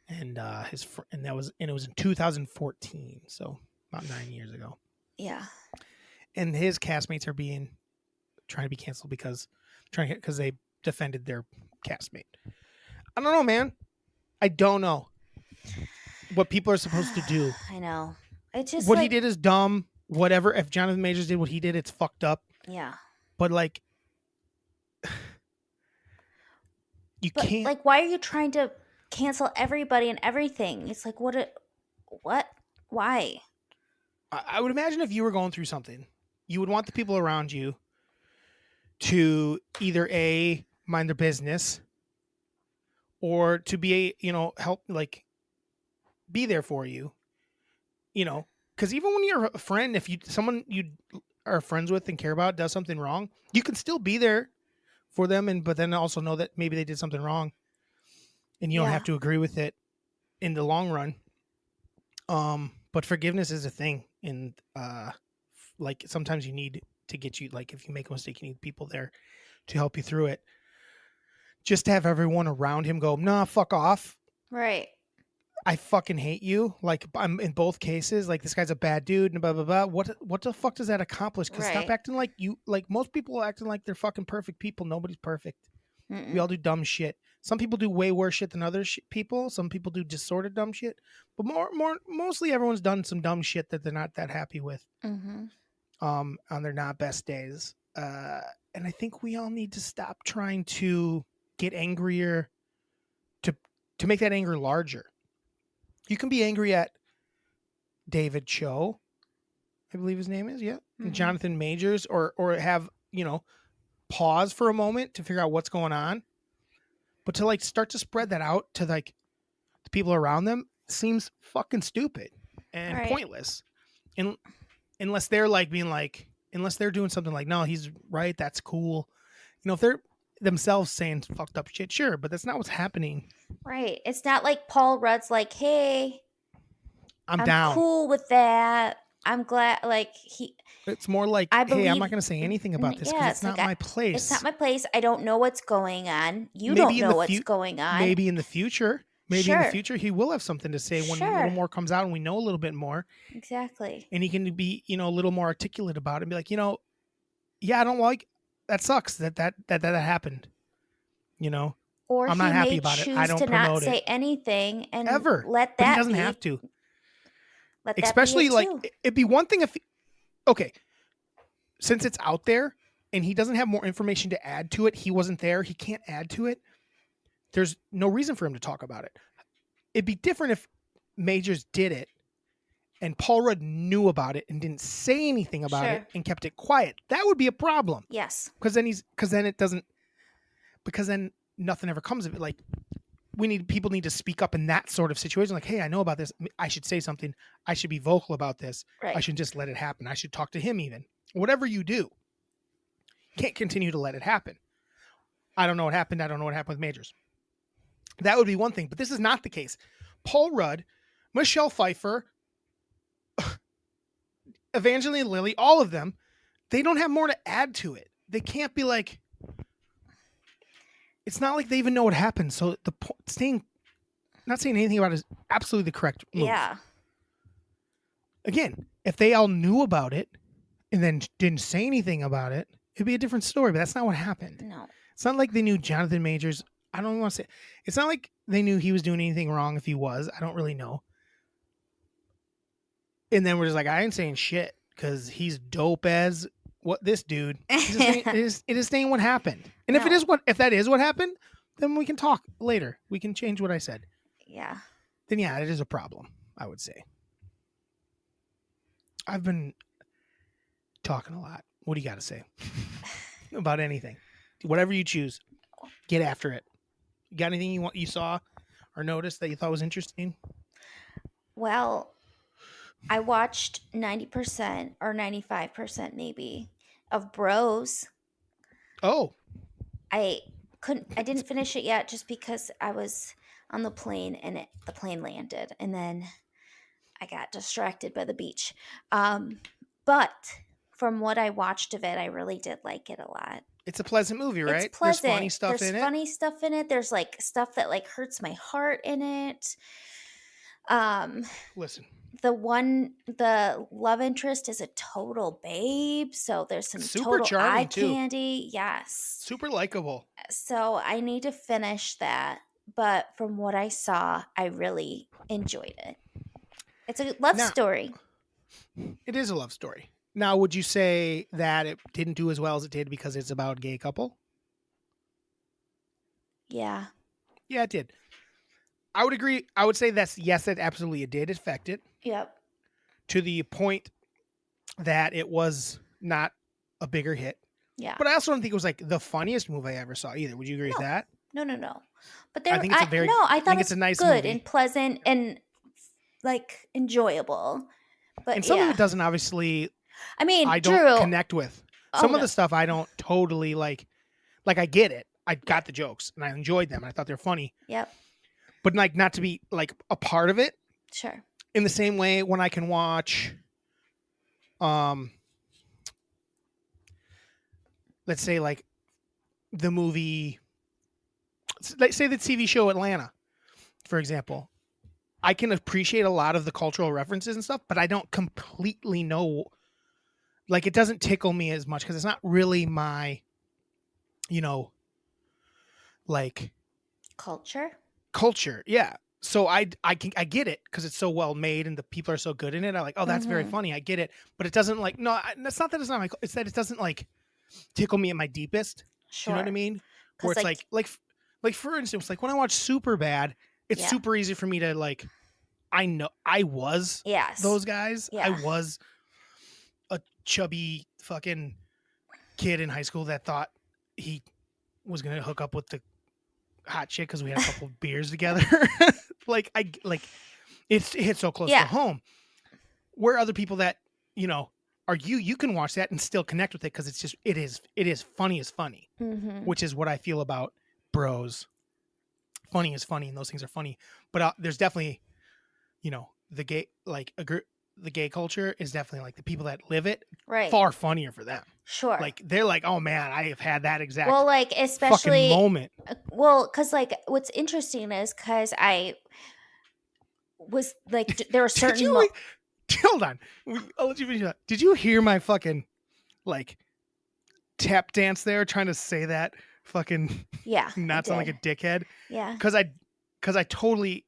And it was in 2014, so about 9 years ago. Yeah. And his castmates are trying to be canceled because they defended their castmate. I don't know, man. I don't know what people are supposed to do. I know. It's just what like, he did is dumb. Whatever. If Jonathan Majors did what he did, it's fucked up. yeah. But like, can't. Like, why are you trying to cancel everybody and everything? It's like, what? Why? I would imagine if you were going through something, you would want the people around you to either A, mind their business, or to be, help, like, be there for you, because even when you're a friend, if someone you are friends with and care about does something wrong, you can still be there for them, but then also know that maybe they did something wrong, and you don't have to agree with it in the long run. But forgiveness is a thing, and like sometimes you need to get you, like if you make a mistake, you need people there to help you through it. Just to have everyone around him go, nah, fuck off. Right. I fucking hate you. Like, I'm in both cases. Like, this guy's a bad dude and blah, blah, blah. What the fuck does that accomplish? Because stop acting like you, like most people acting like they're fucking perfect people. Nobody's perfect. Mm-mm. We all do dumb shit. Some people do way worse shit than other people. Some people do disordered dumb shit. But mostly everyone's done some dumb shit that they're not that happy with. Mm-hmm. On their not best days. And I think we all need to stop trying to get angrier to make that anger larger. You can be angry at David Cho, I believe his name is, yeah, Mm-hmm. and Jonathan Majors, or have, pause for a moment to figure out what's going on. But to like start to spread that out to like the people around them seems fucking stupid and pointless. And unless they're like being like, unless they're doing something like, no, he's right, that's cool. If they're themselves saying fucked up shit, sure, but that's not what's happening. Right. It's not like Paul Rudd's like, hey, I'm down. Cool with that. I'm glad, like, it's more like, hey, I'm not going to say anything about this because it's not my place. It's not my place. I don't know what's going on. You don't know what's going on. Maybe in the future. In the future, he will have something to say when a little more comes out and we know a little bit more. Exactly. And he can be, a little more articulate about it and be like, yeah, I don't like, that sucks that happened. Or I'm not happy about it. I don't to promote not say it. anything and Ever. let that But he doesn't have to. Let that especially be it like too. It'd be one thing if since it's out there and he doesn't have more information to add to it, he wasn't there, he can't add to it, there's no reason for him to talk about it. It'd be different if Majors did it and Paul Rudd knew about it and didn't say anything about it and kept it quiet. That would be a problem. Yes. Because then nothing ever comes of it. Like, people need to speak up in that sort of situation. Like, hey, I know about this. I should say something. I should be vocal about this. Right. I shouldn't just let it happen. I should talk to him even. Whatever you do, can't continue to let it happen. I don't know what happened. I don't know what happened with Majors. That would be one thing, but this is not the case. Paul Rudd, Michelle Pfeiffer, Evangeline Lilly, all of them, they don't have more to add to it. They can't be like, it's not like they even know what happened. So not saying anything about it is absolutely the correct move. Yeah. Again, if they all knew about it and then didn't say anything about it, it'd be a different story. But that's not what happened. No. It's not like they knew Jonathan Majors. I don't want to say. It's not like they knew he was doing anything wrong. If he was, I don't really know. And then we're just like, I ain't saying shit because he's dope as what this dude. It is saying what happened. And No. if that is what happened, then we can talk later. We can change what I said. Yeah. Then yeah, it is a problem, I would say. I've been talking a lot. What do you got to say about anything? Whatever you choose, get after it. You got anything you saw or noticed that you thought was interesting? Well, I watched 90% or 95% maybe of Bros. Oh, I didn't finish it yet just because I was on the plane and the plane landed and then I got distracted by the beach. But from what I watched of it, I really did like it a lot. it's a pleasant movie, right? It's pleasant. There's funny stuff There's in it. funny stuff in it. There's like stuff that like hurts my heart in it. Listen, The love interest is a total babe, so there's some super total charming eye too. candy. Yes. Super likable. So I need to finish that, but from what I saw, I really enjoyed it. It's a love Now- story. It is a love story. Now, would you say that it didn't do as well as it did because it's about a gay couple? Yeah. Yeah, it did. I would agree. I would say yes, that absolutely it did affect it Yep. to the point that it was not a bigger hit. Yeah. But I also don't think it was like the funniest movie I ever saw either. Would you agree with that? No. But there, I think it's a very- no. I I thought think it it's was a nice good movie. and pleasant and like enjoyable. But And some yeah, of it doesn't obviously I mean, I don't Drew. connect with. Oh, Some of no. the stuff I don't totally like I get it. I got the jokes and I enjoyed them. And I thought they were funny. Yep. But like not to be like a part of it Sure. in the same way when I can watch let's say like the movie let's say the TV show Atlanta, for example. I can appreciate a lot of the cultural references and stuff, but I don't completely know. Like, it doesn't tickle me as much because it's not really my, like Culture. Yeah. So I get it because it's so well made and the people are so good in it. I like, oh, that's very Mhm. funny. I get it, but it doesn't like it's not that it's not my. It's that it doesn't like tickle me at my deepest. Sure. You know what I mean? 'Cause, Where it's like for instance, like when I watch Superbad, it's Yeah. super easy for me to like. I know I was Yes. those guys. I Yeah. was a chubby fucking kid in high school that thought he was gonna hook up with the hot chick because we had a couple of beers together. It hits so close to Yeah. home. Where other people that are you can watch that and still connect with it because it's just it is funny as funny, Mm-hmm. which is what I feel about Bros. Funny is funny, and those things are funny. But there's definitely, the gay the gay culture is definitely like the people that live it Right. far funnier for them. Sure. Like they're like, oh man, I have had that exact well, like fucking especially moment. well, because like what's interesting is because I was like there were Did certain you hold on? I'll let you finish that. Did you hear my fucking like tap dance there, trying to say that fucking yeah not sound like a dickhead? yeah Because I totally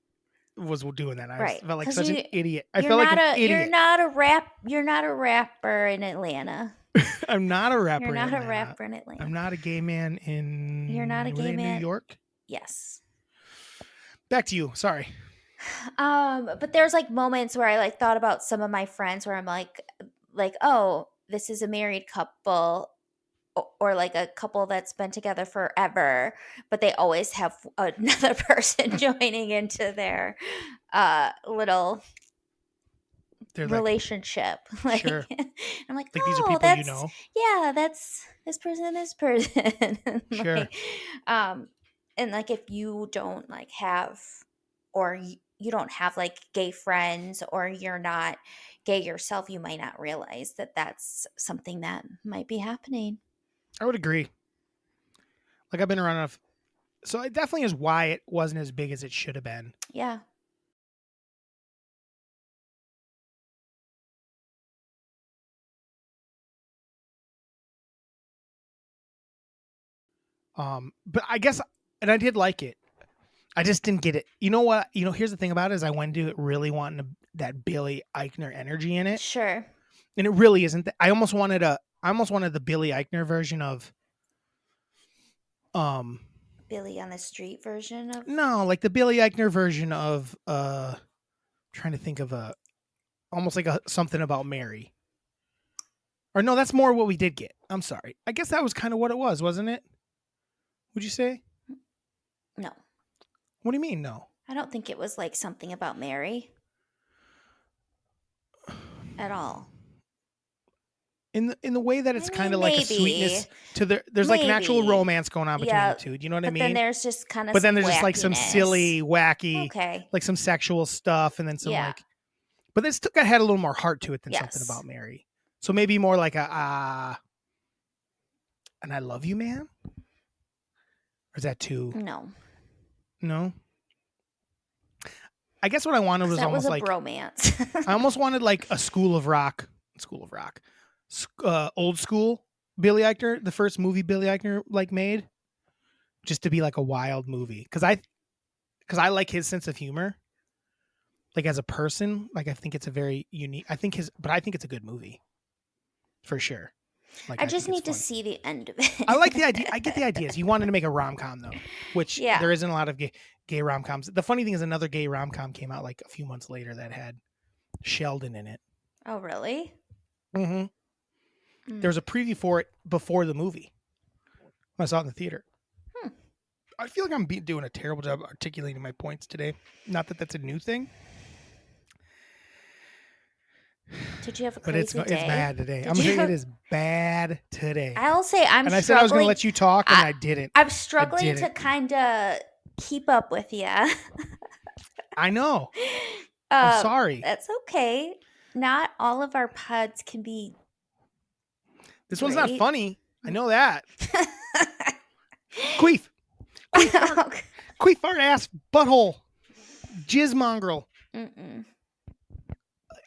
was doing that. I Right. felt like 'Cause such an you- idiot. I you're felt like not an a idiot. you're not a rapper in Atlanta. I'm not a rapper. You're in not a Atlanta. rapper in Atlanta. I'm not a gay man in. You're not a were gay they in man. New York. Yes. Back to you. Sorry. But there's like moments where I like thought about some of my friends where I'm like, oh, this is a married couple or like a couple that's been together forever, but they always have another person joining into their little They're like, relationship. Like, Sure. I'm like, these are oh, people that's you know. yeah, that's this person. Sure. Like, and like if you don't like have or you don't have like gay friends or you're not gay yourself, you might not realize that that's something that might be happening. I would agree. Like I've been around enough So it definitely is why it wasn't as big as it should have been. Yeah. But I guess, and I did like it. I just didn't get it. You know what? Here's the thing about it is I went into it really wanting that Billy Eichner energy in it, Sure. and it really isn't. I almost wanted the Billy Eichner version of, Billy on the Street version of. no, like the Billy Eichner version of, trying to think of almost like something about Mary. Or no, that's more what we did get. I'm sorry. I guess that was kind of what it was, wasn't it? Would you say? No. What do you mean, no? I don't think it was like something about Mary at all. In the way that it's I kind mean, of like a maybe. sweetness to there's like an actual Maybe. romance going on between Yeah, the two. Do you know what I But mean? then there's just kind of. But then there's just like some silly, wacky, Okay. like some sexual stuff, and then some Yeah. like. But it still had a little more heart to it than something Yes. about Mary. So maybe more like a and I love you, man. Or is that too? No. No. I guess what I wanted was That almost was a like bromance. I almost wanted like a School of Rock, old school Billy Eichner, the first movie Billy Eichner like made, just to be like a wild movie because I like his sense of humor, like as a person. Like I think it's a very unique. I think it's a good movie, for sure. Like I just think need it's to fun. see the end of it. I like the idea. I get the ideas. You wanted to make a rom-com though, which Yeah. there isn't a lot of gay rom-coms. The funny thing is another gay rom-com came out like a few months later that had Sheldon in it. Oh, really? Mm-hmm. There was a preview for it before the movie. When I saw it in the theater. I feel like I'm doing a terrible job articulating my points today. Not that that's a new thing. Did you have a But crazy it's day? bad today. Did I'm saying you- it is bad today. I'll say I'm and I struggling. said I was going to let you talk, and I didn't. I'm struggling to didn't. kind of keep up with you. I know. I'm sorry. That's okay. Not all of our pods can be. This one's not great. funny. I know that. Queef. Queef fart ass butthole. Jizz mongrel. Mm-mm.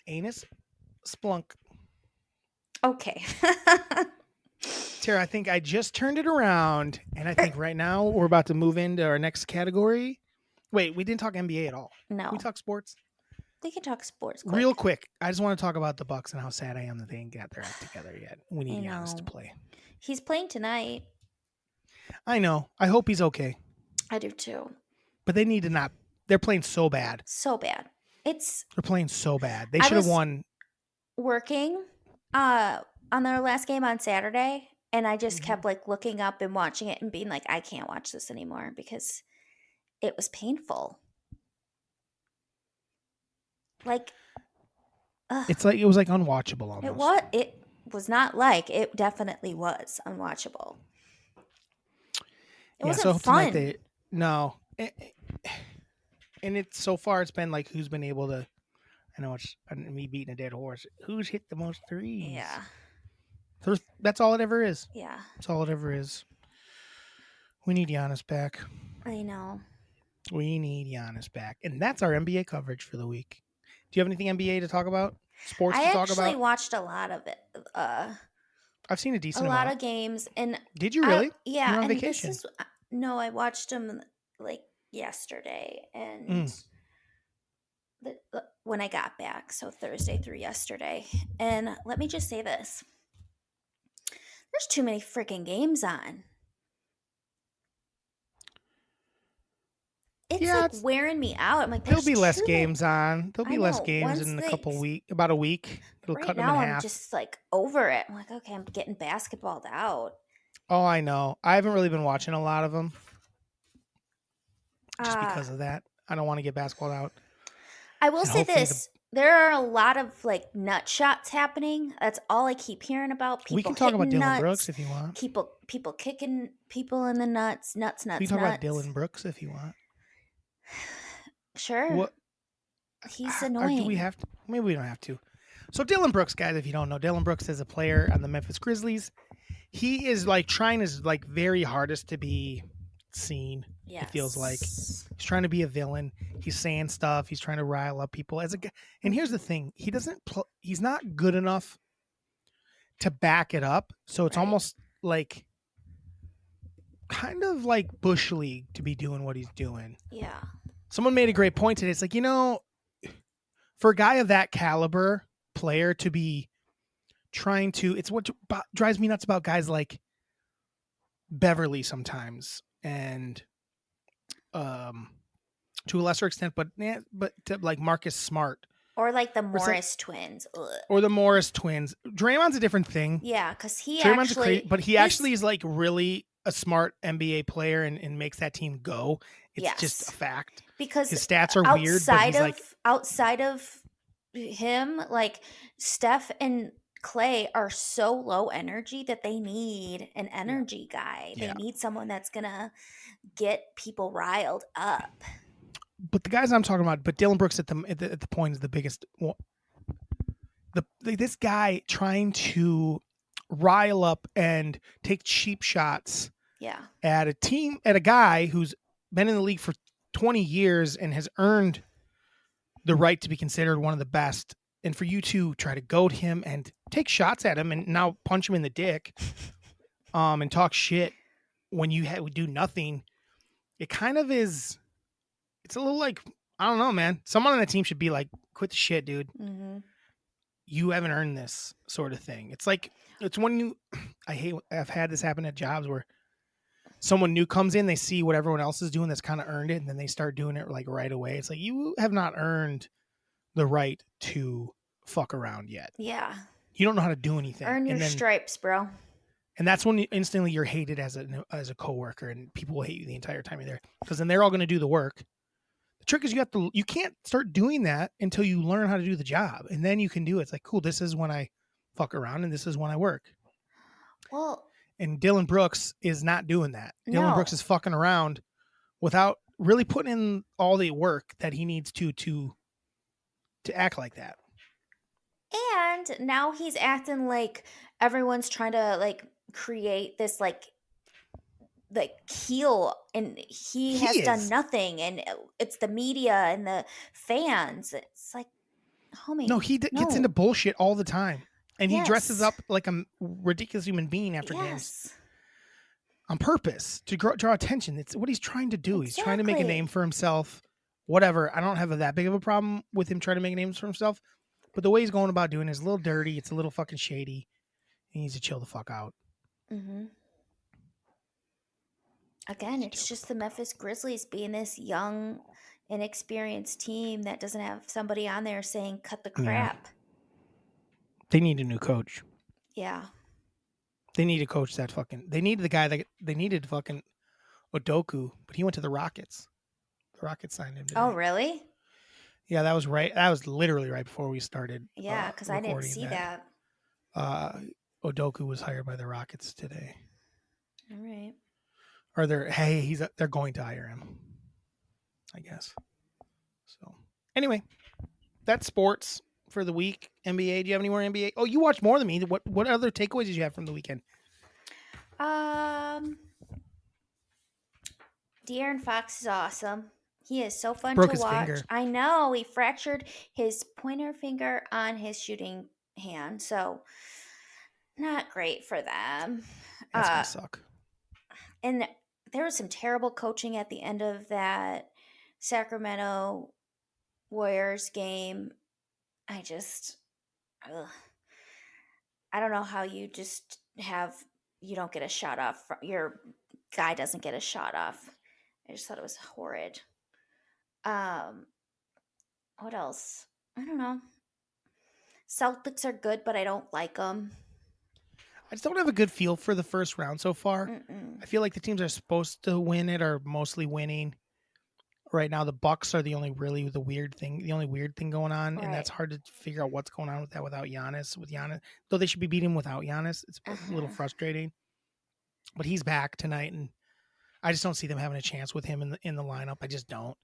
Anus splunk. Okay. Tara, I think I just turned it around, and I think right now we're about to move into our next category. Wait, we didn't talk NBA at all. No. Can we talk sports? We can talk sports quick. Real quick. I just want to talk about the Bucks and how sad I am that they ain't got their act together yet. We need Giannis to know. play. He's playing tonight. I know. I hope he's okay. I do too. But they need to not. They're playing so bad. So bad. They're playing so bad. They should have won. Working on their last game on Saturday, and I just kept like looking up and watching it and being like, I can't watch this anymore because it was painful. Like, It's like it was like unwatchable almost. It was not like it definitely was unwatchable. It wasn't fun. No. And it's so far it's been like who's been able to. I know it's me beating a dead horse. Who's hit the most threes? Yeah. That's all it ever is. Yeah. That's all it ever is. We need Giannis back. I know. We need Giannis back. And that's our NBA coverage for the week. Do you have anything NBA to talk about? Sports to talk about? I actually watched a lot of it. I've seen a decent a amount. lot of games. And Did you really? yeah. You're on and vacation. No, I watched them like yesterday and when I got back. So Thursday through yesterday. And let me just say this. There's too many freaking games on. It's like wearing me out. I'm like, there'll be less games on. There'll be less games Once in they- about a week. It'll right cut them now, in I'm half. just like over it. I'm like, okay, I'm getting basketballed out. Oh, I know. I haven't really been watching a lot of them. Just because of that. I don't want to get basketballed out. I will And say hopefully this. There are a lot of like nut shots happening. That's all I keep hearing about. People We can talk about hitting Dylan nuts, Brooks if you want. People kicking people in the nuts. We can talk about Dylan Brooks if you want. Sure. What? He's Or annoying. do we have to? Maybe we don't have to. So Dylan Brooks, guys, if you don't know, Dylan Brooks is a player on the Memphis Grizzlies. He is like trying his like very hardest to be scene. Yes. It feels like he's trying to be a villain. He's saying stuff. He's trying to rile up people as a guy. And here's the thing: he doesn't. He's not good enough to back it up. So it's Right. almost like kind of like Bush League to be doing what he's doing. Yeah. Someone made a great point today. It's like, for a guy of that caliber player to be trying to, it's what drives me nuts about guys like Beverly sometimes, and to a lesser extent, but to like Marcus Smart Or like the Morris twins. Ugh. or the Morris twins. Draymond's a different thing. Yeah, because he Draymond's actually, but he actually is like really a smart NBA player and makes that team go. It's just a yes, fact. because His stats are weird, but he's like, outside of him, like Steph and Clay are so low energy that they need an energy guy. They Yeah. need someone that's gonna get people riled up. but the guys I'm talking about, but Dylan Brooks at the point is the biggest. This guy trying to rile up and take cheap shots Yeah. at a guy who's been in the league for 20 years and has earned the right to be considered one of the best. And for you to try to goad him and take shots at him and now punch him in the dick, and talk shit when you do nothing, it kind of is. It's a little like, I don't know, man. Someone on the team should be like, quit the shit, dude. Mm-hmm. You haven't earned this, sort of thing. It's like, it's when I've had this happen at jobs where someone new comes in, they see what everyone else is doing that's kind of earned it, and then they start doing it like right away. It's like, you have not earned the right to fuck around yet. Yeah. You don't know how to do anything. Earn your stripes, bro. And that's when instantly you're hated as a coworker, and people will hate you the entire time you're there, because then they're all going to do the work. The trick is you can't start doing that until you learn how to do the job, and then you can do it. It's like, cool, this is when I fuck around, and this is when I work. Well, and Dylan Brooks is not doing that. No. Dylan Brooks is fucking around without really putting in all the work that he needs to act like that. and now he's acting like everyone's trying to like create this like heel, and he has done nothing, and it's the media and the fans. It's like, homie, No, he gets into bullshit all the time, and he dresses Yes. up like a ridiculous human being after games yes. on purpose to draw attention. It's what he's trying to do. He's trying to make a Exactly. name for himself. Whatever. I don't have that big of a problem with him trying to make names for himself, but the way he's going about doing it is a little dirty. It's a little fucking shady. He needs to chill the fuck out. Mm-hmm. Again, it's just the Memphis Grizzlies being this young, inexperienced team that doesn't have somebody on there saying, cut the crap. They need a new coach. Yeah. They need to coach that fucking. They need the guy that they needed fucking Udoka, but he went to the Rockets. The Rockets signed him today. Oh, really? Yeah, that was right. That was literally right before we started. Yeah, because I didn't see that. Udoka was hired by the Rockets today. All right. Or they're going to hire him, I guess. So anyway, that's sports for the week. NBA. Do you have any more NBA? Oh, you watched more than me. What other takeaways did you have from the weekend? De'Aaron Fox is awesome. He is so fun Broke to his watch. finger. I know. He fractured his pointer finger on his shooting hand. So not great for them. That's gonna suck. And there was some terrible coaching at the end of that Sacramento Warriors game. I don't know how you don't get a shot off. Your guy doesn't get a shot off. I just thought it was horrid. What else? I don't know. Celtics are good, but I don't like them. I just don't have a good feel for the first round so far. Mm-mm. I feel like the teams that are supposed to win it are mostly winning. Right now, the Bucks are the only weird thing going on, Right. and that's hard to figure out what's going on with that without Giannis. Though they should be beating without Giannis, it's a little frustrating. But he's back tonight, and I just don't see them having a chance with him in the lineup. I just don't.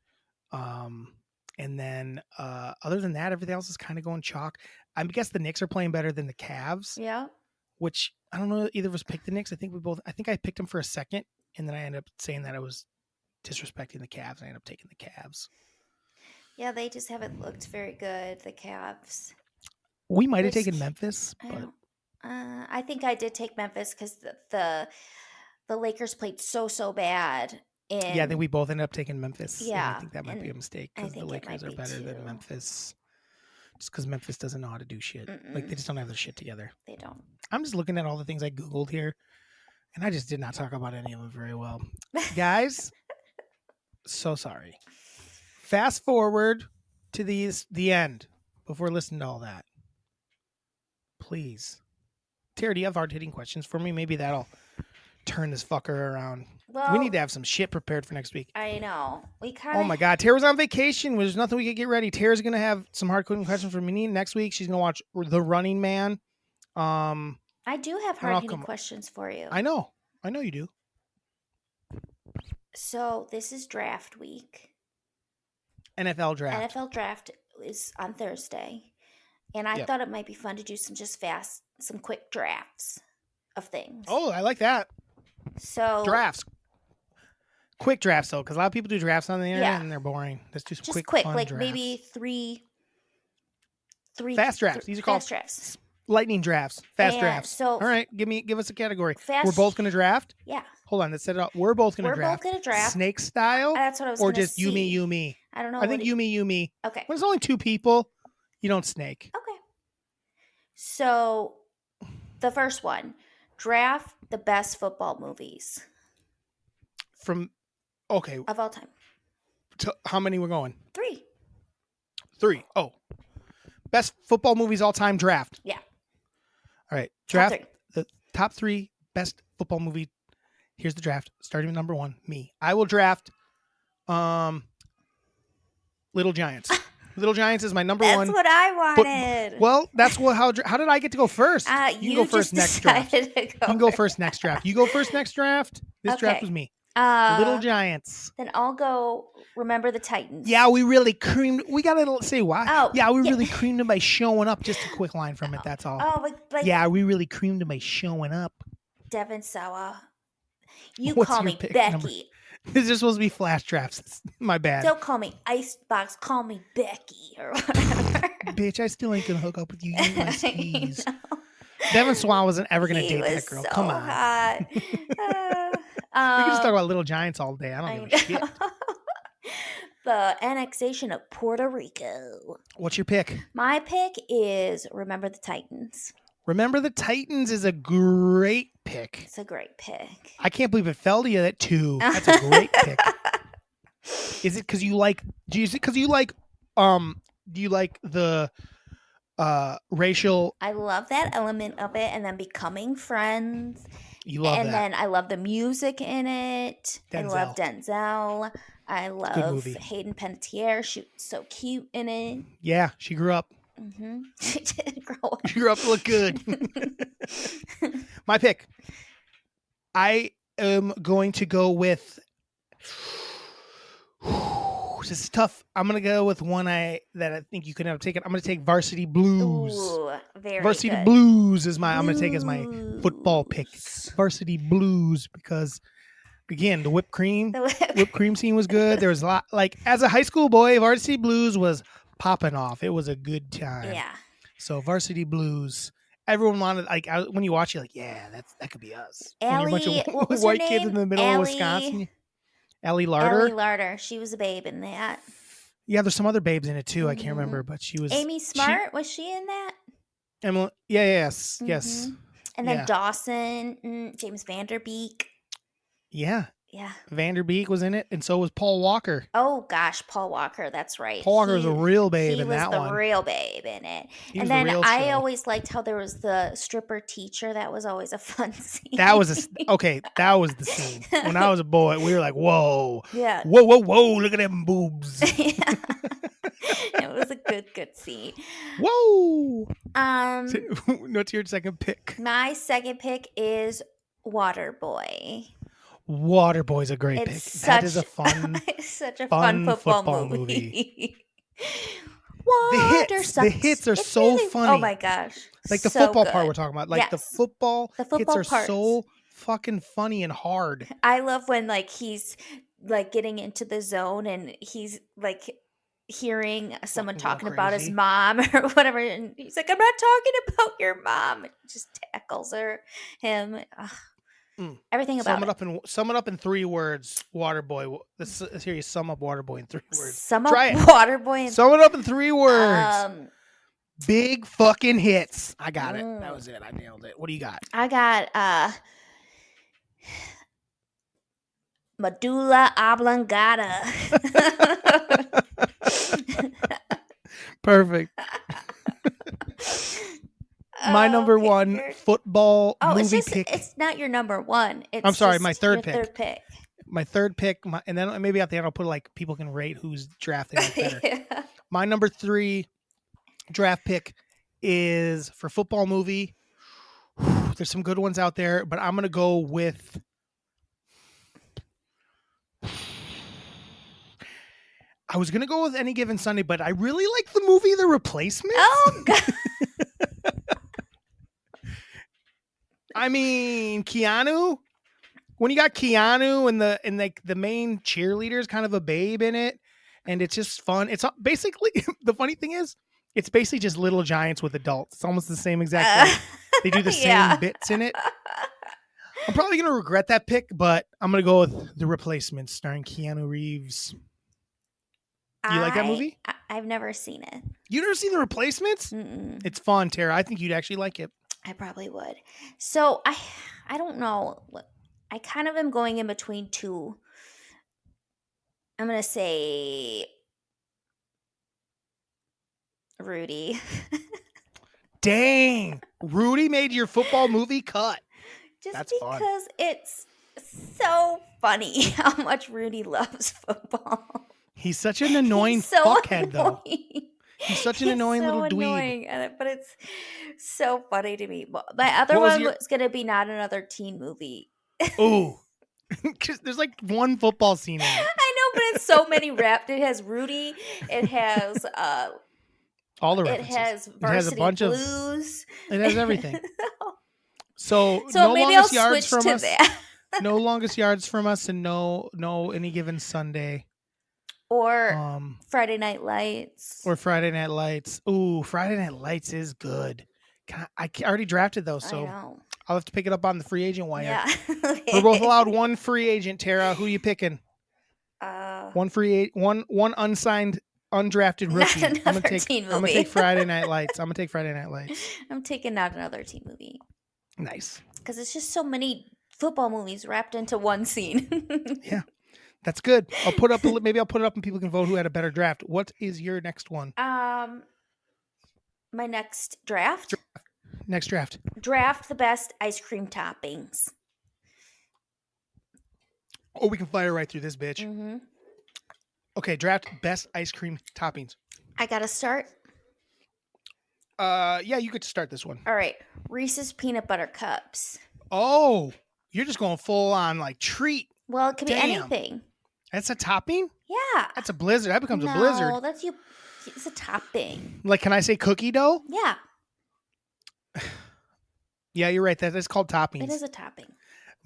And then other than that, everything else is kind of going chalk. I guess the Knicks are playing better than the Cavs. Yeah. Which I don't know. Either of us picked the Knicks. I think I picked them for a second. and then I ended up saying that I was disrespecting the Cavs. I ended up taking the Cavs. Yeah, they just haven't looked very good, the Cavs. We might have Which- taken Memphis, I but don't. I think I did take Memphis because the Lakers played so bad. And yeah, I think we both ended up taking Memphis. And I Yeah, think that might be a and mistake I because the think it might Lakers are be better too. than Memphis. Just because Memphis doesn't know how to do shit. Like Mm-mm. they just don't have their shit together. They don't. I'm just looking at all the things I Googled here, and I just did not talk about any of them very well. Guys, so sorry. Fast forward to the end before listening to all that. Please. Tara, do you have hard-hitting questions for me? Maybe that'll turn this fucker around. Well, We need to have some shit prepared for next week. I know. We kind Oh of. my God, Tara was on vacation. There's nothing we could get ready. Tara's gonna have some hard-hitting questions for me next week. She's gonna watch The Running Man. I do have and I'll hard hitting come- questions for you. I know you do. So this is draft week. NFL draft. NFL draft is on Thursday, and I Yep. thought it might be fun to do some quick drafts of things. Oh, I like that. So Drafts. Quick drafts though, because a lot of people do drafts on the internet Yeah. and they're boring. Let's do some just quick, quick, fun like drafts. maybe three Fast drafts. These are called fast drafts. lightning drafts. Fast And drafts. so- All right, give us a category. Fast- We're both gonna draft. Yeah, Hold on, let's set it up. We're both gonna we're draft. both gonna draft. Snake style, That's what I was. or gonna just you me, see. you me. I don't know. I think what you me, you me. Okay. When there's only two people, you don't snake. Okay. So, the first one, draft the best football movies From okay, of all time. how many we're going? 3. 3. Oh, best football movies all time draft. Yeah. All right, Top draft 3. the top 3 best football movie. Here's the draft. Starting with number 1, me. I will draft Little Giants. Little Giants is my number That's 1. what I wanted. Well, that's what. How did I get to go first? you can go first just next draft. decided to You can go first next draft. You go first next draft. This draft Okay. was me. The Little Uh, Giants. Then I'll go. Remember the Titans. Yeah, we really creamed. We gotta say why. Oh, yeah, we yeah. really creamed them by showing up. Just a quick line from it. That's all. Oh, like Yeah, we really creamed them by showing up. Devin Sawa. You What's call your me pick Becky. number? This is supposed to be flash drafts. My bad. Don't call me Icebox. Call me Becky or whatever. Bitch, I still ain't gonna hook up with you. You ain't my I skis. know. Devin Swan wasn't ever gonna He date was that girl. so Come on. hot. We can just talk about Little Giants all day. I don't give a shit. The annexation of Puerto Rico. What's your pick? My pick is Remember the Titans. Remember the Titans is a great pick. It's a great pick. I can't believe it fell to you at 2. That's a great pick. Is it because you like? Do you like? Do you like the racial? I love that element of it, and then becoming friends. You love and that. then I love the music in it. I love Denzel. I love movie. Hayden Panettiere. She was so cute in it. Yeah, she grew up. Mm-hmm. She did grow up. She grew up to look good. My pick. I am going to go with. This is tough. I'm gonna go with one that I think you could have taken. I'm gonna take Varsity Blues. Ooh, very Varsity good. Blues is I'm gonna take as my football pick. Blues. Varsity Blues because again the whipped cream The whipped cream scene was good. There was a lot like as a high school boy, Varsity Blues was popping off. It was a good time. Yeah. So Varsity Blues. Everyone wanted when you watch, you're like, yeah, that could be us. When you're a bunch Allie, of what was her white kids name? in the middle of Wisconsin. Allie Larder. Allie Larder. She was a babe in that. Yeah, there's some other babes in it too. I can't Mhm. remember, but she was Amy Smart, was she in that? Emily. Yeah, yes. Mhm. And then Yeah. Dawson, James Vanderbeek. Yeah. Yeah. Vanderbeek was in it, and so was Paul Walker. Oh gosh, Paul Walker. That's right. Paul Walker was a real babe He in was that the one. real babe in it. He And was the then real I show. always liked how there was the stripper teacher. That was always a fun scene. That was okay. That was the scene. When I was a boy, we were like, "Whoa, yeah. whoa, whoa, whoa! Look at them boobs! Yeah. It was a good scene. Whoa!" Um, What's your second pick? my second pick is Waterboy. Waterboy's a great pick. It's That is a fun. it's such a fun fun football, football movie. The Water hits are sucks. so Oh funny. my gosh! Like the So football part good. we're talking about. Like the Yes. football The hits football are parts. so fucking funny and hard. I love when like he's like getting into the zone and he's like hearing someone Fucking going talking about his crazy. mom or whatever, and he's like, "I'm not talking about your mom." It just tackles him. Ugh. Mm. Everything about Sum it up in 3 words. Waterboy. Let's hear you sum up Waterboy in 3 words. Some Try of it. Waterboy. Sum it up in 3 words. Um, Big fucking hits. I got it. That was it. I nailed it. What do you got? I got medulla oblongata. Perfect. My number Okay, 1 you're- football Oh, movie it's pick. it's not your number one. It's I'm sorry, just my third your pick. Third pick. My third pick, and then maybe at the end I'll put like people can rate who's drafting it better. Yeah. My number 3 draft pick is for football movie. There's some good ones out there, but I'm gonna go with. I was gonna go with Any Given Sunday, but I really like the movie The Replacements. Oh God. I mean, Keanu. When you got Keanu and like the main cheerleader is kind of a babe in it, and it's just fun. It's basically the funny thing is, it's basically just Little Giants with adults. It's almost the same exact thing. They do the same Yeah. bits in it. I'm probably gonna regret that pick, but I'm gonna go with The Replacements starring Keanu Reeves. You like that movie? I've never seen it. You never seen The Replacements? Mm-mm. It's fun, Tara. I think you'd actually like it. I probably would. So I don't know. I kind of am going in between 2. I'm gonna say Rudy. Dang, Rudy made your football movie cut. Just That's fun. because it's so funny how much Rudy loves football. He's such an annoying He's so fuckhead, though. annoying. He's such an annoying so little dweeb. annoying, but it's so funny to me. My other What was one your- was gonna be Not Another Teen Movie. Ooh, because there's like one football scene in it. I know, but it's so many wrapped. It has Rudy. It has All the it references. has It has a Varsity bunch of. Blues. It has everything. So So no maybe I'll longest yards switch from to us. that. No longest yards from us, and no Any Given Sunday. Or Friday Night Lights. Or Friday Night Lights. Ooh, Friday Night Lights is good. I already drafted those, I so know. I'll have to pick it up on the free agent wire. Yeah. We're both allowed one free agent. Tara, who you picking? One one unsigned, undrafted Not rookie. another teen I'm gonna movie. take Friday Night Lights. I'm gonna take Friday Night Lights. I'm taking Not Another Teen Movie. Nice. Because it's just so many football movies wrapped into one scene. Yeah, that's good. Maybe I'll put it up and people can vote who had a better draft. What is your next one? My next draft. Next draft. Draft the best ice cream toppings. Oh, we can fire right through this bitch. Mm-hmm. Okay, draft best ice cream toppings. I gotta start. Yeah, you could start this one. All right, Reese's peanut butter cups. Oh, you're just going full on like treat. Well, it could be Damn. anything. That's a topping? Yeah. That's a blizzard. That becomes no, a blizzard. that's you. It's a topping. Like, can I say cookie dough? Yeah, Yeah, you're right. That is called toppings. it is a topping.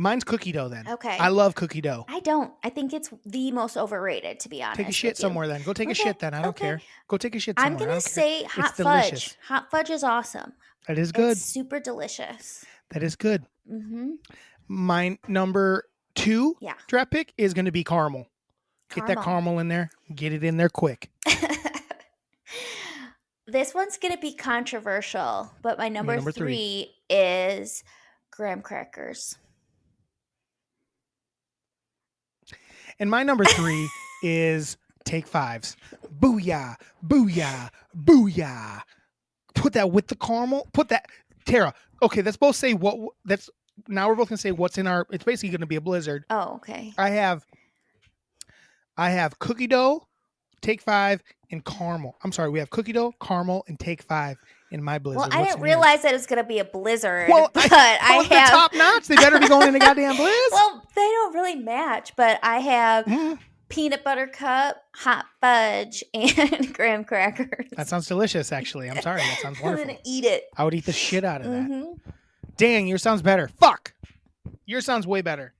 Mine's cookie dough then. Okay. I love cookie dough. I don't. I think it's the most overrated, to be honest. Take a with shit you. somewhere then. Go take a Okay, shit then. I don't okay. care. Go take a shit somewhere. I'm I gonna don't care. say hot It's delicious. fudge. Hot fudge is awesome. That is good. It's super delicious. That is good. Mm-hmm. My number 2 Yeah. draft pick is going to be caramel. Get that caramel in there. Get it in there quick. This one's gonna be controversial, but my number, number 3 is graham crackers. And my number 3 is Take Fives. Booyah, booyah, booyah. Put that with the caramel. Put that, Tara. Okay, let's both say now we're both gonna say what's in our. It's basically gonna be a blizzard. Oh, okay. I have cookie dough, Take 5, and caramel. I'm sorry, we have cookie dough, caramel, and Take 5 in my blizzard. Well, I What's didn't in yours? realize that it was gonna be a blizzard. Well, but I I have top notch. They better be going in a goddamn blizz. Well, they don't really match, but I have Mm, peanut butter cup, hot fudge, and graham crackers. that sounds delicious, actually. I'm sorry. That sounds I'm wonderful. gonna eat it. I would eat the shit out of that. Mhm. Dang, yours sounds better. Fuck. Yours sounds way better.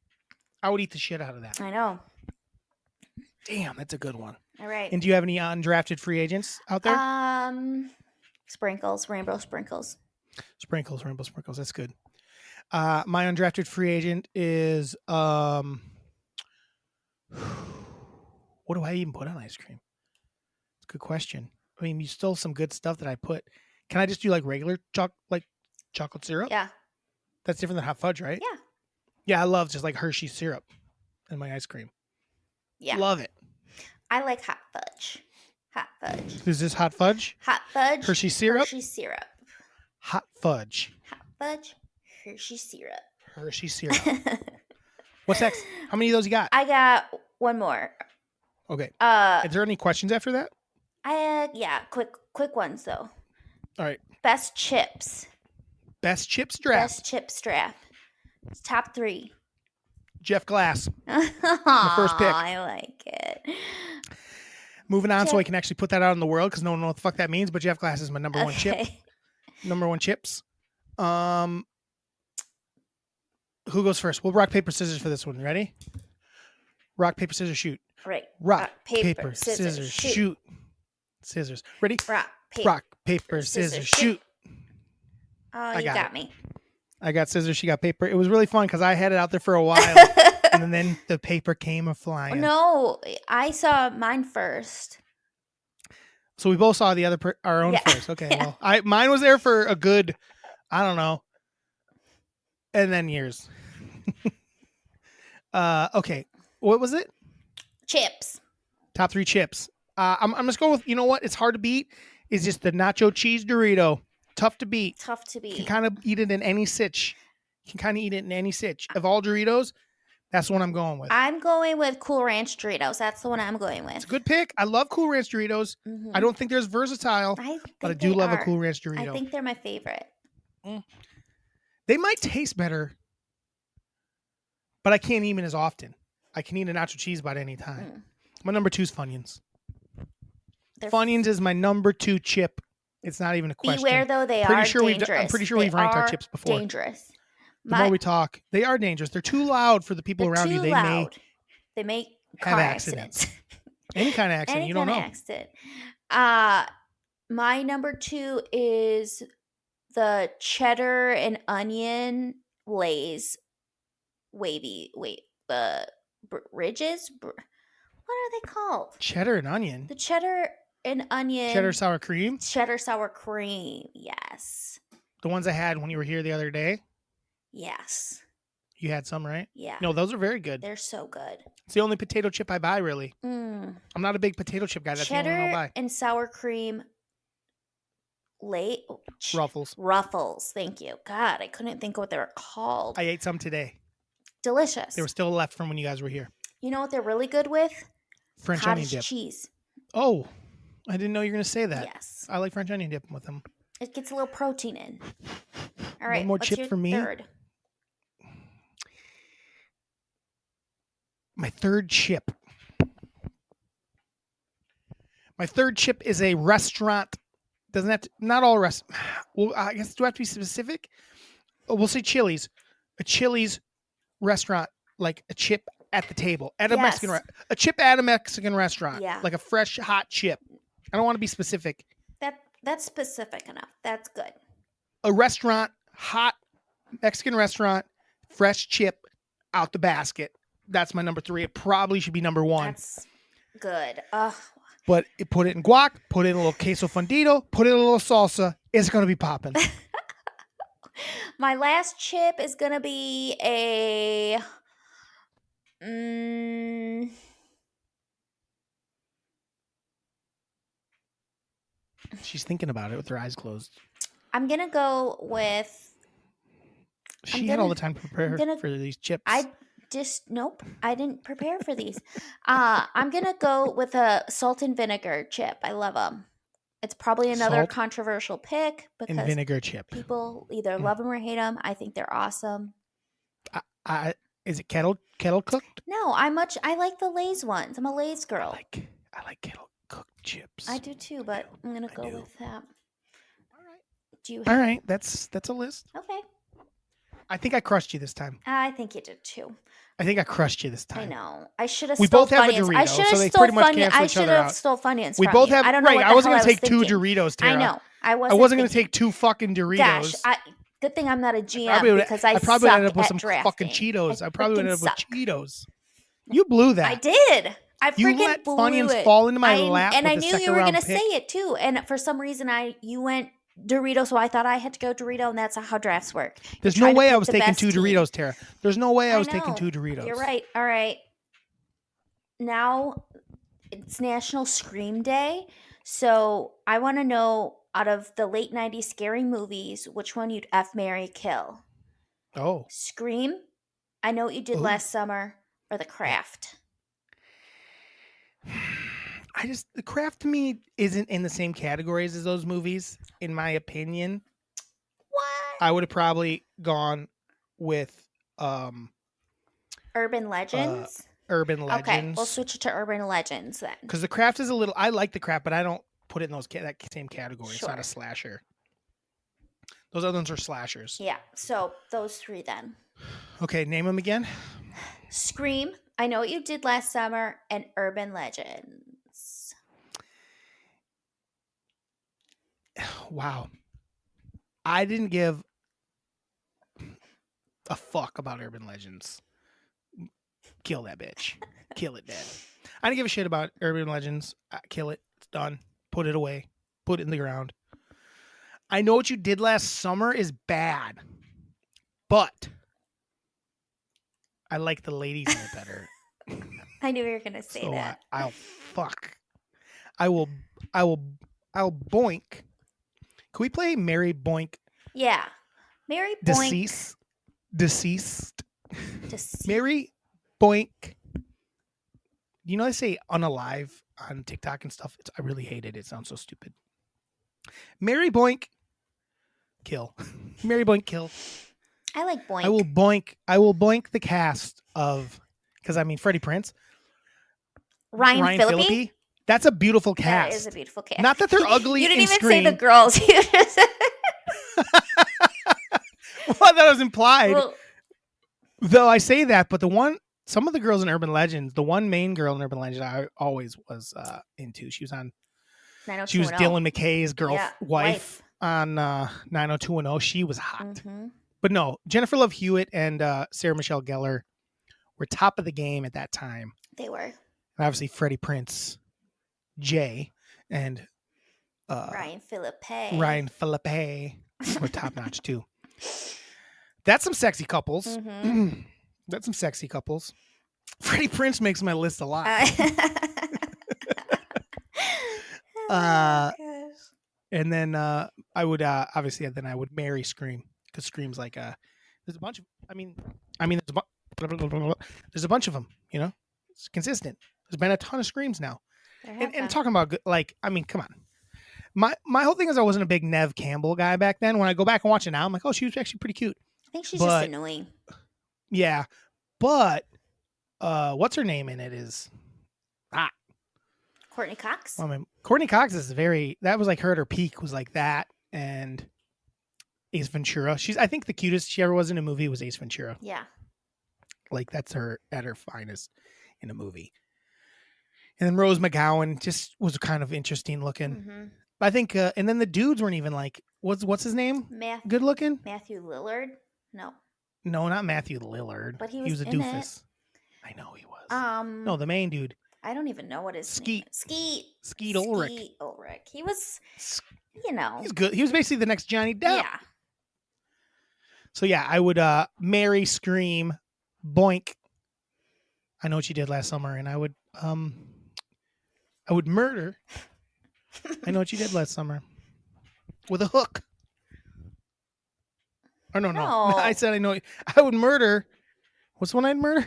I would eat the shit out of that. I know. Damn, that's a good one. All right. And do you have any undrafted free agents out there? Sprinkles, rainbow sprinkles. Sprinkles, rainbow sprinkles. That's good. My undrafted free agent is what do I even put on ice cream? It's a good question. I mean, you stole some good stuff that I put. Can I just do like regular chocolate syrup? Yeah. That's different than hot fudge, right? Yeah. Yeah, I love just like Hershey syrup in my ice cream. Yeah. Love it. I like hot fudge. Hot fudge. Is this hot fudge? Hot fudge. Hershey syrup? Hershey syrup. Hot fudge. Hot fudge. Hershey syrup. Hershey syrup. What's next? How many of those you got? I got one more. Okay. Uh, Is there any questions after that? yeah, quick ones though. All right. Best chips. Best chips draft. Best chips draft. It's top 3. Jeff Glass. The first pick. I like it. Moving on, so Jeff- I can actually put that out in the world because no one knows what the fuck that means. But Jeff Glass is my number one chip. Okay. Number one chips. Who goes first? We'll rock paper scissors for this one. Ready? Rock paper scissors shoot. Right. Rock paper scissors shoot. Scissors. Ready? Rock Paper scissors shoot. Oh, I you got got me. I got scissors. She got paper. It was really fun because I had it out there for a while, and then the paper came a flying. No, I saw mine first. So we both saw the other our own Yeah. first. Okay, Yeah. well, mine was there for a good, I don't know, and then years. Okay, what was it? Chips. Top 3 chips. I'm just going with, you know what? It's hard to beat. It's just the nacho cheese Dorito. Tough to beat. Tough to You beat. can kind of eat it in any sitch. Of all Doritos, that's the one I'm going with. I'm going with Cool Ranch Doritos. That's the one I'm going with. It's a good pick. I love Cool Ranch Doritos. Mhm. I don't think they're as versatile, but I do love a Cool Ranch Dorito. I think they're my favorite. They might taste better, but I can't eat them as often. I can eat a nacho cheese about any time. My number 2 is Funyuns. They're Funyuns is my number 2 chip. It's not even a question. Beware, though, they Pretty are sure dangerous. I'm pretty sure They we've ranked our are chips before. Dangerous. The more we talk, they are dangerous. They're too loud for the people They're around you. too They loud. They make have car accidents. accidents. Any kind of accident. Any You don't kind know. of accident. My number 2 is the cheddar and onion Lay's ridges. What are they called? Cheddar and onion. The cheddar and onion. Cheddar sour cream. Cheddar sour cream. Yes. The ones I had when you were here the other day. Yes. You had some, right? Yeah. No, those are very good. They're so good. It's the only potato chip I buy, really. Mm. I'm not a big potato chip guy. That's the only one I'll Cheddar buy. and sour cream. Ruffles. Ruffles. Thank you. God, I couldn't think of what they were called. I ate some today. Delicious. They were still left from when you guys were here. You know what they're really good with? French onion Cottage dip. cheese. Oh, I didn't know you were going to say that. Yes. I like French onion dip with them. It gets a little protein in. All right. more what's chip your for me? Third? My third chip. My third chip is a restaurant. Doesn't have to, not all restaurants. Well, I guess, do I have to be specific? Oh, we'll say Chili's. A Chili's restaurant, like a chip at the table. At a Yes. Mexican a chip at a Mexican restaurant. Yeah. Like a fresh, hot chip. I don't want to be specific. That's specific enough. That's good. A restaurant, hot Mexican restaurant, fresh chip out the basket. That's my number 3. It probably should be number 1. That's good. Ugh. But put it in guac, put it in a little queso fundido, put it in a little salsa. It's going to be popping. My last chip is gonna be a. She's thinking about it with her eyes closed. I'm gonna go with. She had all the time to prepare gonna- for these chips. Nope. I didn't prepare for these. I'm gonna go with a salt and vinegar chip. I love them. It's probably another Salt controversial pick and because vinegar chip. people either love them or hate them. I think they're awesome. Is it kettle cooked? No, I like the Lay's ones. I'm a Lay's girl. I like kettle cooked chips. I do too, but I'm gonna go do. with that. All right. Do you? All right, that's a list. Okay. I think I crushed you this time. I think you did too. I think I crushed you this I time. know. I should have We stole both have a Funyuns. I Dorito, should so have they stole pretty much Funyuns. cancel I each should other have out. stole Funyuns We from both you. have. I don't know Right, what I the wasn't hell I gonna was take two thinking. Doritos, Tara. I know. I I wasn't. wasn't gonna thinking. take two fucking Doritos. Gosh, good thing I'm not a GM Probably would. because I I probably would end suck up with at some drafting. fucking Cheetos. I probably would freaking end up with suck. Cheetos. You blew that. I did. I You freaking let blew Funyuns it. fall into my lap and with I the knew second you were round gonna pick. say it too. And for some reason, you went Dorito, so I thought I had to go Dorito, and that's how drafts work. There's You're no trying to way I pick was the taking best two team. Doritos, Tara. There's no way I I was taking know. two Doritos. You're right. All right. Now it's National Scream Day, so I want to know out of the late '90s scary movies, which one you'd F, marry, kill? Oh. Scream, I Know What You Did Ooh. Last Summer, or The Craft? The Craft to me isn't in the same categories as those movies, in my opinion. What? I would have probably gone with Urban Legends? Urban Okay, Legends. we'll switch it to Urban Legends then. Because The Craft is a little. I like The Craft, but I don't put it in that same category. It's not Sure. a slasher. Those other ones are slashers. Yeah, so those three then. Okay, name them again. Scream, I Know What You Did Last Summer, and Urban Legends. Wow. I didn't give a fuck about Urban Legends. Kill that bitch. Kill it dead. I didn't give a shit about Urban Legends. Kill it. It's done. Put it away. Put it in the ground. I Know What You Did Last Summer is bad, but I like the ladies in it better. I knew you were gonna say So that. I'll fuck. I will boink. Can we play Mary Boink Yeah, Mary Boink. Deceased? Deceased. Mary Boink. You know they say unalive on TikTok and stuff? I really hate it. It sounds so stupid. Mary Boink. Kill. Mary Boink kill. I like Boink. I will boink the cast of, because I mean Freddie Prinze. Ryan Phillippe. That's a beautiful cast. That is a beautiful cast. Not that they're ugly. You didn't in even Scream. say the girls. You just said- Well, that was implied. Well, Though I say that, but some of the girls in Urban Legends, the one main girl in Urban Legends I always was into. She was on. She was 90210. Dylan McKay's Yeah, wife on 90210. She was hot. Mhm. But no, Jennifer Love Hewitt and Sarah Michelle Gellar were top of the game at that time. They were. And obviously Freddie Prinze, Jay, and Ryan Phillippe. Ryan Phillippe were top notch too. That's some sexy couples. Mhm. That's some sexy couples. Freddie Prinze makes my list a lot. Gosh. And then I would obviously I would marry Scream, because Scream's like there's a bunch of there's a bunch of them, you know. It's consistent. There's been a ton of Screams now. And talking about come on. My whole thing is I wasn't a big Neve Campbell guy back then. When I go back and watch it now, I'm like, oh, she was actually pretty cute. I think she's just annoying. Yeah, but what's her name in it is Courtney Cox. Well, I mean, Courtney Cox is that was like her at her peak, was like that, and Ace Ventura. I think the cutest she ever was in a movie was Ace Ventura. Yeah. Like that's her at her finest in a movie. And then Rose McGowan just was kind of interesting looking. Mm-hmm. I think, and then the dudes weren't even like, what's his name? Good looking? Matthew Lillard? No. No, not Matthew Lillard. But he was a in doofus. It. I know he was. No, the main dude. I don't even know what his name is. Skeet Ulrich. Skeet Ulrich. He was, you know. He's good. He was basically the next Johnny Depp. Yeah. So yeah, I would marry Scream, boink. I Know What You Did Last Summer, and I would murder. I Know What You Did Last Summer with a hook. Or no. I said I would murder. What's the one I'd murder?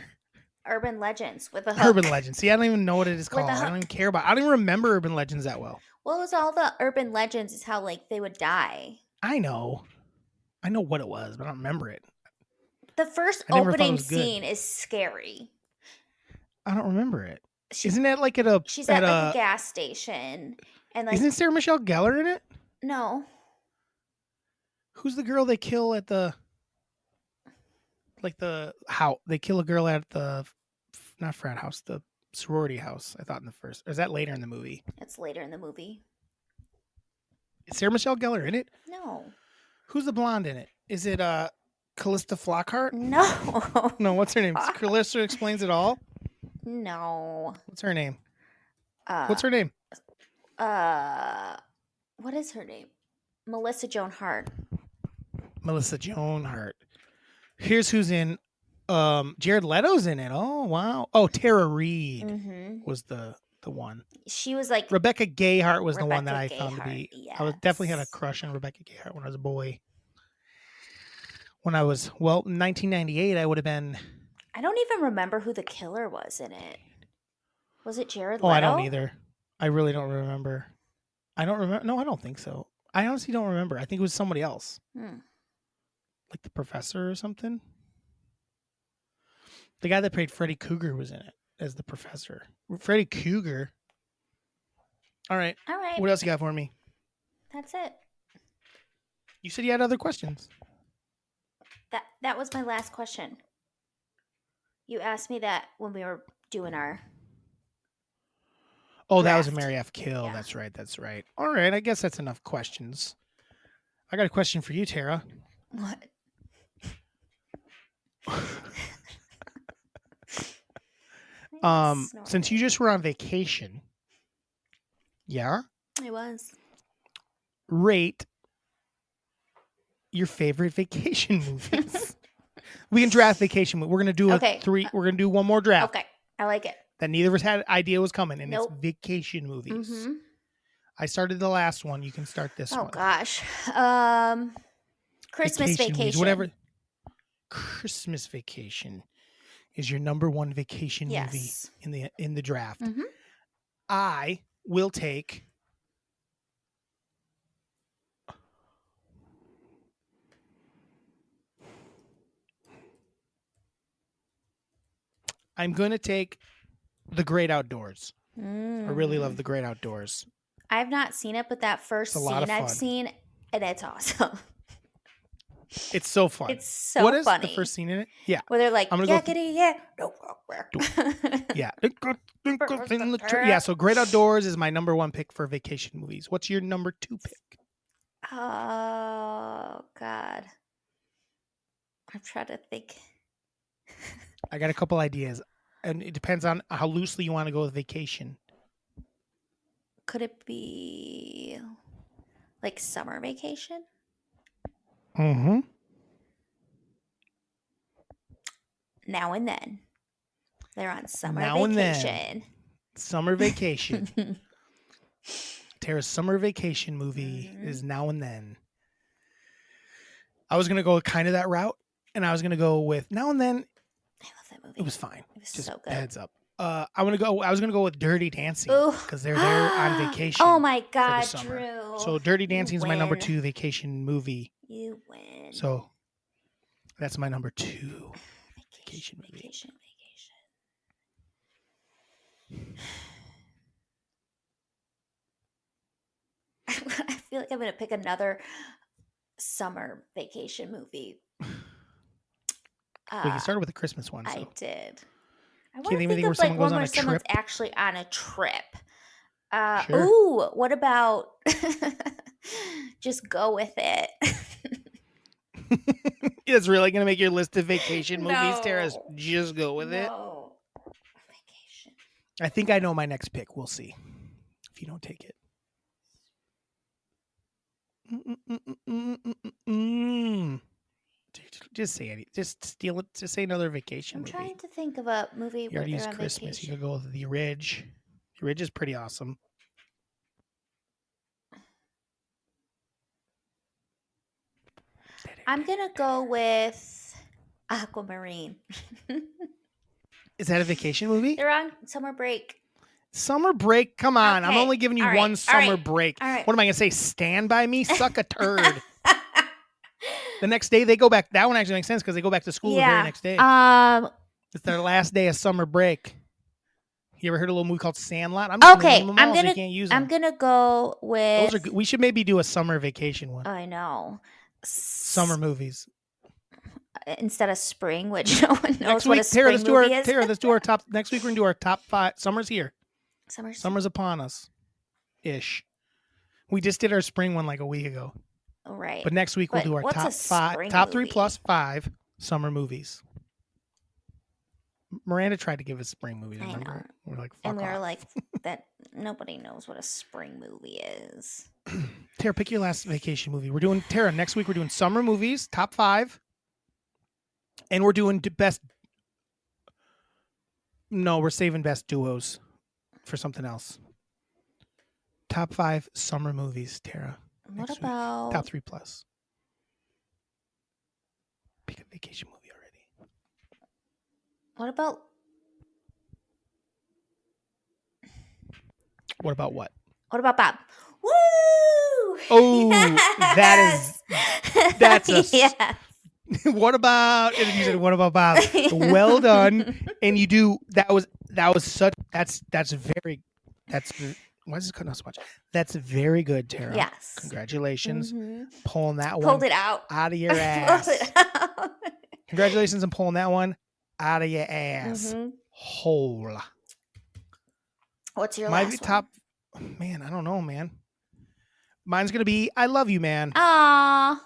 Urban Legends with a hook. Urban Legends. See, I don't even know what it is called. With a I don't hook. even care about. I don't even remember Urban Legends that well. Well, it was all the Urban Legends is how like they would die. I know what it was, but I don't remember it. The first I never thought it opening was good. scene is scary. I don't remember it. Isn't that like at she's at like a gas station and like isn't Sarah Michelle Gellar in it? no. Who's the girl they kill at the like how they kill a girl at the not frat house, the sorority house. I thought in the first. Or is that later in the movie? It's later in the movie. Is Sarah Michelle Gellar in it? No. Who's the blonde in it? Is it Callista Flockhart? No. No, what's her name? Callista Explains It All. No. What's her name? Uh, What's her name? What is her name? Melissa Joan Hart. Melissa Joan Hart. Here's who's in. Jared Leto's in it. Oh wow. Oh, Tara Reid was the one. She was like Rebecca Gayheart was the one that I Rebecca found to be. Gayheart, I was definitely had a yes. crush on Rebecca Gayheart when I was a boy. When I was 1998, I would have been. I don't even remember who the killer was in it. Was it Jared Leto? Oh, I don't either. I really don't remember. I don't remember. No, I don't think so. I honestly don't remember. I think it was somebody else. Like the professor or something. The guy that played Freddy Krueger was in it as the professor. Freddy Krueger. All right. All right. What else you got for me? That's it. You said you had other questions. That was my last question. You asked me that when we were doing our Oh, that was a draft. Mary F. Kill. Yeah. That's right. That's right. All right. I guess that's enough questions. I got a question for you, Tara. What? Since you just were on vacation, yeah, I was. rate your favorite vacation movies. We can draft vacation movie. We're gonna do We're gonna do one more draft. Okay, I like it. That neither of us had idea was coming, and Nope. it's vacation movies. Mm-hmm. I started the last one. You can start this one. Oh gosh. Christmas movies, Vacation. whatever. Christmas Vacation is your number one vacation movie in the draft. Mm-hmm. I will take. I'm going to take The Great Outdoors. I really love The Great Outdoors. I've not seen it, but that first scene I've seen, and it's awesome. It's so fun. It's so What is funny. the first scene in it? Yeah. Where they're like, yakety, yeah. Yeah. Yeah, so Great Outdoors is my number one pick for vacation movies. What's your number two pick? Oh, God. I'm trying to think. I got a couple ideas, and it depends on how loosely you want to go with vacation. Could it be like summer vacation? Mm-hmm. Now and Then. They're on summer Now and vacation. Then. Summer Vacation. Tara's summer vacation movie is Now and Then. I was going to go kind of that route, and I was going to go with Now and Then. I love that movie. It was fine. It was Just so good. heads up. I was gonna go with Dirty Dancing because they're there on vacation. Oh my God, for the summer. Drew! So Dirty Dancing is my number win. 2 vacation movie. You win. So that's my number 2 vacation movie. Vacation. I feel like I'm gonna pick another summer vacation movie. Well, you started with the Christmas one. So. I did. I want Can't to even think think of where like someone one goes on where a someone's trip. actually on a trip. Sure. Ooh, what about just go with it? It's really gonna make your list of vacation movies, Tara. No. Just go with it. No. Vacation. I think I know my next pick. We'll see if you don't take it. Just say it. Just steal it. Just say another vacation I'm movie. trying to think of a movie You where already they're used on Christmas. vacation. You could go with The Ridge. The Ridge is pretty awesome. I'm gonna go with Aquamarine. Is that a vacation movie? They're on summer break. Summer break? Come on. I'm Okay. only giving you All right. one All summer right. break. All right. What am I going to say? Stand by me? Suck a turd. The next day they go back. That one actually makes sense because they go back to school the very next day. It's their last day of summer break. You ever heard of a little movie called Sandlot? I'm just Okay, gonna name them all so you can't use them. I'm gonna go with. Those are good. We should maybe do a summer vacation one. I know. Summer movies. instead of spring, which no one knows Next what week, a spring movie is. Tara, let's do our top. Next week, we're going to do our top 5. Summer's here. Summer's upon us. Ish. We just did our spring one like a week ago. right. But next week, we'll do our what's a top 5, spring top 3 movie? plus 5 summer movies. Miranda tried to give us spring movies, I remember? know. We're like, fuck And we were off. like, that nobody knows what a spring movie is. Tara, pick your last vacation movie. We're doing, Tara, next week we're doing summer movies, top 5. And we're doing best. No, we're saving best duos for something else. Top 5 summer movies, Tara. What next week. about Top 3 plus? Pick a vacation movie already. what about What about what? what about Bob? Woo! Oh, Yes! that's a yes. What about? And you said, "What about Bob?" Well done. And you do. That was such. That's very. That's why is this cutting out so much? That's very good, Tara. Yes. Congratulations, Mhm. pulling that Pulled one it out. out of your Pulled ass. it out. Congratulations on pulling that one out of your ass. Mhm. Hole. What's your My last top. Man, I don't know, man. Mine's gonna be "I Love You, Man." one? Aww.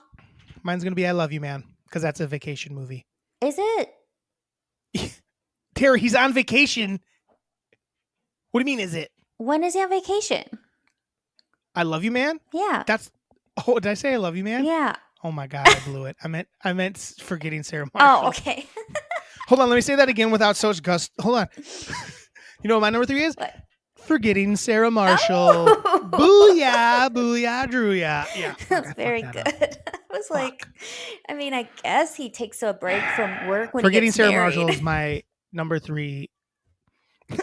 Mine's gonna be "I Love You, Man" because that's a vacation movie. Is it? Terry, he's on vacation. What do you mean, is it? When is he on vacation? "I Love You, Man"? Yeah. That's. Oh, did I say "I Love You, Man"? Yeah. Oh my God, I blew it. I meant Forgetting Sarah Marshall. Oh, okay. Hold on, let me say that again without such gust. Hold on. You know what my number 3 is? What? Forgetting Sarah Marshall. Oh! Booyah, booyah, drooyah. Yeah. That's I very fucked good. that up. I was like, I mean, I guess he takes a break from work when Forgetting he gets Sarah married. Marshall is my number 3.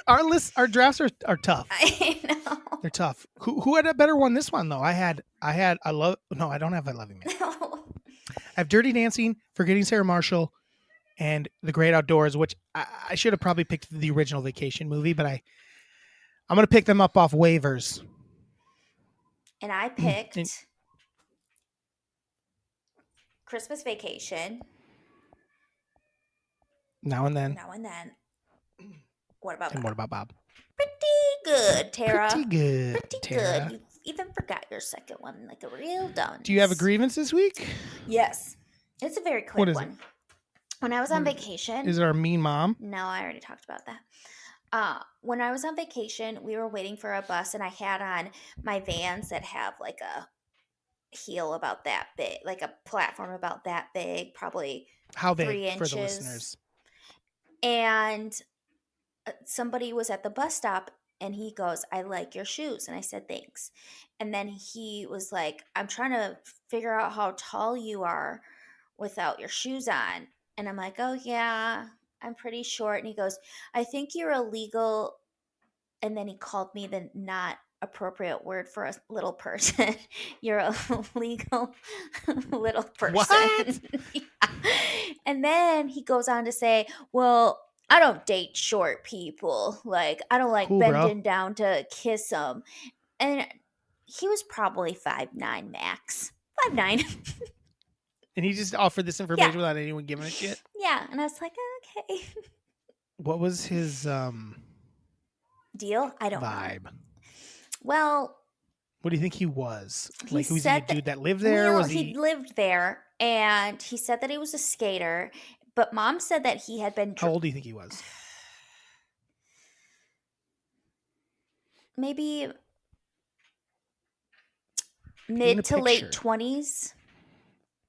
Our drafts are tough. I know. They're tough. Who had a better one this one though? I don't have "I Love You, Man." I have Dirty Dancing, Forgetting Sarah Marshall, and The Great Outdoors, which I should have probably picked the original vacation movie, but I'm going to pick them up off waivers. And I picked Christmas Vacation. Now and then. Now and then. What about And Bob? what about Bob? Pretty good, Tara. Pretty good, Pretty Tara. good. You even forgot your second one, like a real dunce. Do you have a grievance this week? Yes. It's a very quick What is one. When I was on vacation. Is it our mean mom? No, I already talked about that. When I was on vacation, we were waiting for a bus, and I had on my Vans that have like a heel about that big, like a platform about that big, probably How 3 big inches. for the listeners? And somebody was at the bus stop, and he goes, "I like your shoes." And I said, "Thanks." And then he was like, "I'm trying to figure out how tall you are without your shoes on." And I'm like, "Oh, yeah, I'm pretty short." And he goes, "I think you're illegal." And then he called me the not appropriate word for a little person. You're a legal little person. What? Yeah. And then he goes on to say, "Well, I don't date short people. Like, I don't like Cool, bro. bending down to kiss them." And he was probably 5'9" max. 5'9". And he just offered this information Yeah. without anyone giving a shit? Yeah. And I was like, okay. What was his Deal? I don't know. vibe? Well, What do you think he was? He Like, was he a said that- dude that lived there? well, Was he he? lived there, and he said that he was a skater. But Mom said that he had been How old do you think he was? maybe Paint mid a to late picture. 20s.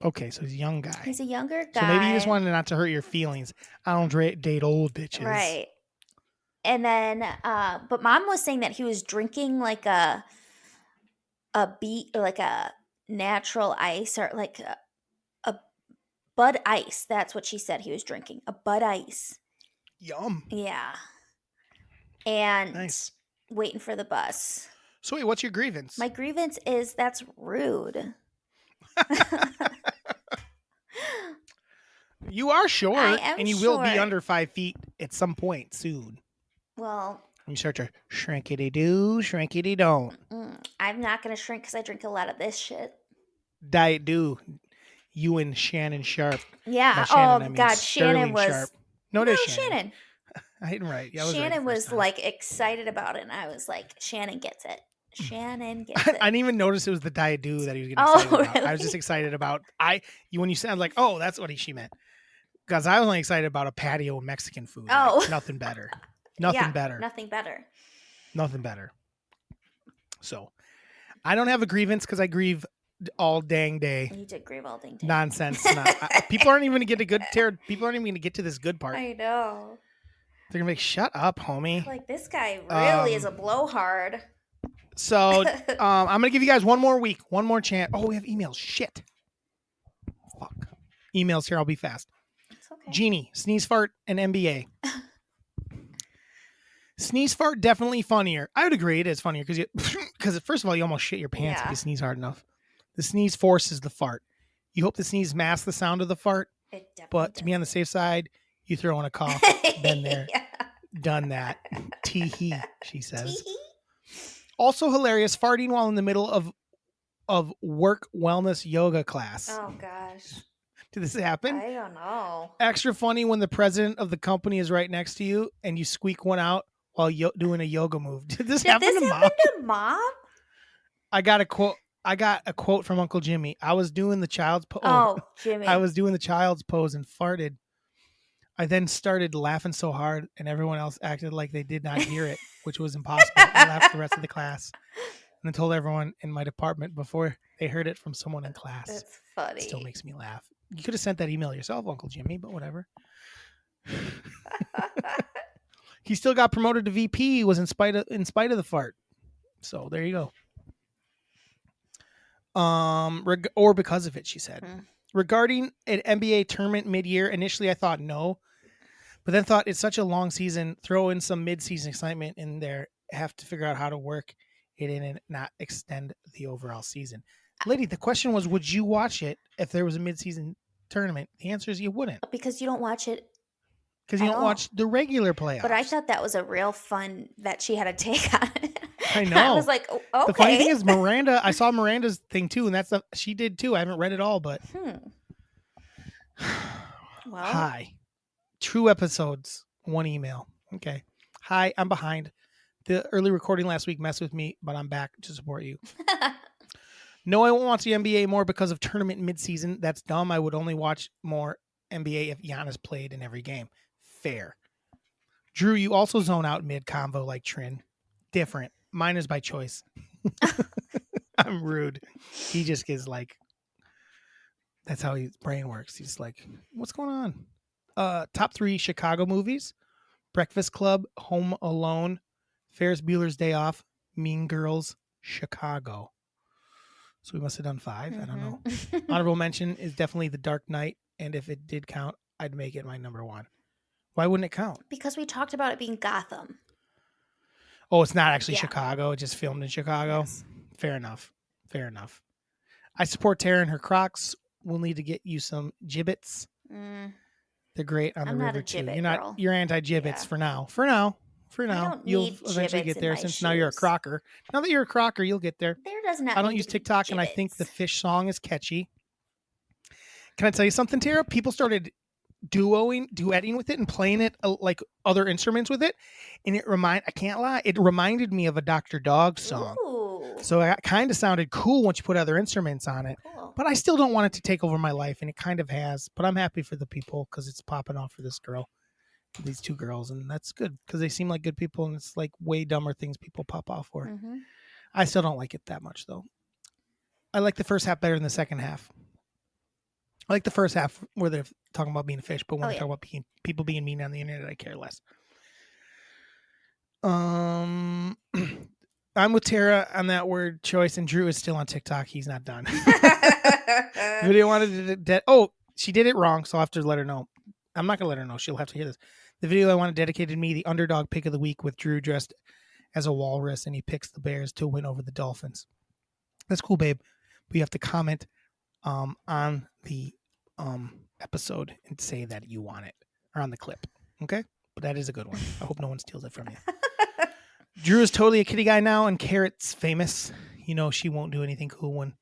Okay, so he's a young guy. He's a younger guy. So maybe you just wanted not to hurt your feelings. I don't date old bitches. Right. And then, but Mom was saying that he was drinking like a natural ice, or like a Bud Ice. That's what she said he was drinking. A Bud Ice. Yum. Yeah. And Nice. waiting for the bus. So wait, what's your grievance? My grievance is that's rude. You are short, I am and you will be short. under 5 feet at some point soon. Well, You start to shrinkity do, shrinkity don't. I'm not going to shrink because I drink a lot of this shit. Diet do. You and Shannon Sharp. Yeah. By Shannon, I Oh mean God, Sterling Shannon was. Sharp. No, it No, is Shannon. Shannon. I didn't right. Yeah, I was right the Shannon first was time. like excited about it, and I was like, Shannon gets it. Shannon gets it. I didn't even notice it was the Diet Dew that he was getting Oh, excited about. I was really? just excited about when you said, I was like, oh, that's what she meant. Because I was only excited about a patio of Mexican food. Oh. Like, nothing better. Nothing Yeah, better. Nothing better. Nothing better. So, I don't have a grievance because I grieve all dang day. You did grieve all dang day. Nonsense. People aren't even going to get people aren't even going to get to this good part. I know. They're going to be like, shut up, homie. Like, this guy really is a blowhard. So, I'm going to give you guys one more week, one more chance. Oh, we have emails. Shit. Fuck. Emails here. I'll be fast. It's okay. Genie, sneeze fart, and NBA. Sneeze fart definitely funnier. I would agree it is funnier because first of all, you almost shit your pants if you sneeze hard enough. The sneeze forces the fart. You hope the sneeze masks the sound of the fart, but to be on the safe side, you throw in a cough. Been there, done that. Tee-hee, she says. Also hilarious, farting while in the middle of work wellness yoga class. Oh gosh. Did this happen? I don't know. Extra funny when the president of the company is right next to you and you squeak one out while doing a yoga move. Did this happen to Mom? I got a quote from Uncle Jimmy. I was doing the child's pose. Oh, Jimmy. I was doing the child's pose and farted. I then started laughing so hard and everyone else acted like they did not hear it, which was impossible. I laughed the rest of the class and then told everyone in my department before they heard it from someone in class. That's funny. It still makes me laugh. You could have sent that email yourself, Uncle Jimmy, but whatever. He still got promoted to VP. Was in spite of the fart. So there you go. Or because of it, she said. Regarding an NBA tournament mid-year, initially I thought no, but then thought it's such a long season. Throw in some mid-season excitement in there. Have to figure out how to work it in and not extend the overall season. Lady, the question was, would you watch it if there was a mid-season tournament? The answer is you wouldn't. Because you don't watch it. Because you don't watch the regular playoffs. But I thought that was a real fun that she had a take on it. I know. I was like, oh, okay. The funny thing is Miranda, I saw Miranda's thing too, and she did too. I haven't read it all, but Well. Hi. 2 episodes, 1 email. Okay. Hi, I'm behind. The early recording last week messed with me, but I'm back to support you. No, I won't watch the NBA more because of tournament mid-season. That's dumb. I would only watch more NBA if Giannis played in every game. Fair. Drew, you also zone out mid-convo like Trin. Different. Mine is by choice. I'm rude. He just gets like, that's how his brain works. He's like, what's going on? Top 3 Chicago movies. Breakfast Club, Home Alone, Ferris Bueller's Day Off, Mean Girls, Chicago. So we must have done 5. I don't know. Honorable mention is definitely The Dark Knight. And if it did count, I'd make it my number 1. Why wouldn't it count? Because we talked about it being Gotham. Oh, it's not actually Chicago. It just filmed in Chicago. Yes. Fair enough. I support Tara and her Crocs. We'll need to get you some gibbets. They're great on the river too. You're anti-gibbets for now. For now. You'll eventually get there since now you're a Crocker. Now that you're a Crocker, you'll get there. There does not. I don't use TikTok, and I think the Fish song is catchy. Can I tell you something, Tara? People started duetting with it and playing it like other instruments with it, and I can't lie, it reminded me of a Dr. Dog song. Ooh. So it kind of sounded cool once you put other instruments on it. Cool. But I still don't want it to take over my life, and it kind of has. But I'm happy for the people because it's popping off for this girl, these 2 girls, and that's good because they seem like good people, and it's like way dumber things people pop off for. I still don't like it that much though. I like the first half better than the second half. I like the first half where they're talking about being a fish, but when they talk about people being mean on the internet, I care less. I'm with Tara on that word choice, and Drew is still on TikTok. He's not done. Video wanted to she did it wrong, so I'll have to let her know. I'm not gonna let her know. She'll have to hear this. The video I wanted dedicated me the underdog pick of the week with Drew dressed as a walrus, and he picks the Bears to win over the Dolphins. That's cool, babe. But you have to comment on the episode and say that you want it, or on the clip, okay? But that is a good one. I hope no one steals it from you. Drew is totally a kitty guy now, and Carrot's famous. You know she won't do anything cool when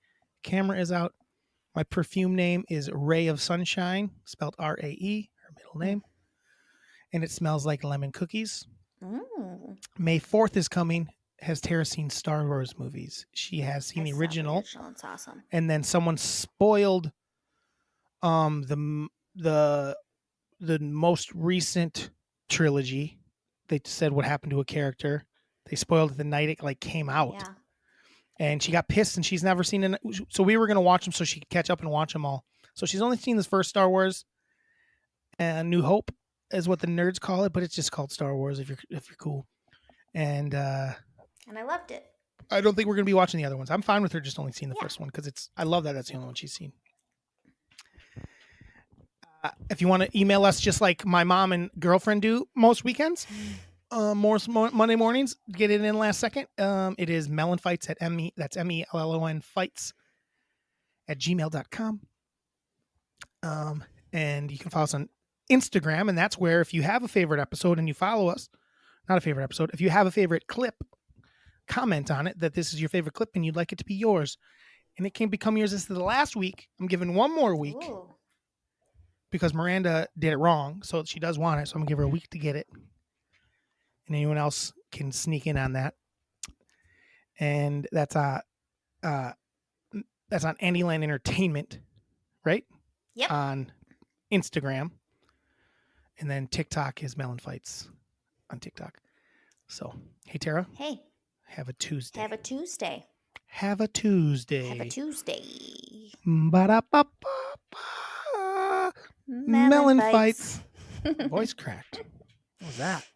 camera is out. My perfume name is Ray of Sunshine, spelled R-A-E, her middle name. And it smells like lemon cookies. Mm. May 4th is coming. Has Tara seen Star Wars movies? She has seen I the saw original. It's awesome. And then someone spoiled the most recent trilogy. They said what happened to a character. They spoiled it the night it came out. Yeah. And she got pissed, and she's never seen it. So we were going to watch them so she could catch up and watch them all. So she's only seen this first Star Wars and New Hope is what the nerds call it, but it's just called Star Wars if you're cool. And I loved it. I don't think we're going to be watching the other ones. I'm fine with her just only seeing the first one because I love that that's the only one she's seen. If you want to email us just like my mom and girlfriend do most weekends, Monday mornings, get it in last second. It is MELLONfights at that's MELLON fights at gmail.com. And you can follow us on Instagram, and that's where if you have a favorite episode and you follow us, not a favorite episode, if you have a favorite clip, comment on it that this is your favorite clip and you'd like it to be yours. And it can become yours. This is the last week. I'm giving one more week. Ooh. Because Miranda did it wrong, so she does want it. So I'm gonna give her a week to get it, and anyone else can sneak in on that. And that's on Andyland Entertainment, right? Yep. On Instagram, and then TikTok is MELLONfights on TikTok. So hey, Tara. Hey. Have a Tuesday. Have a Tuesday. Have a Tuesday. Have a Tuesday. Ba-da-ba-ba-ba. Melon fights. Voice cracked. What was that?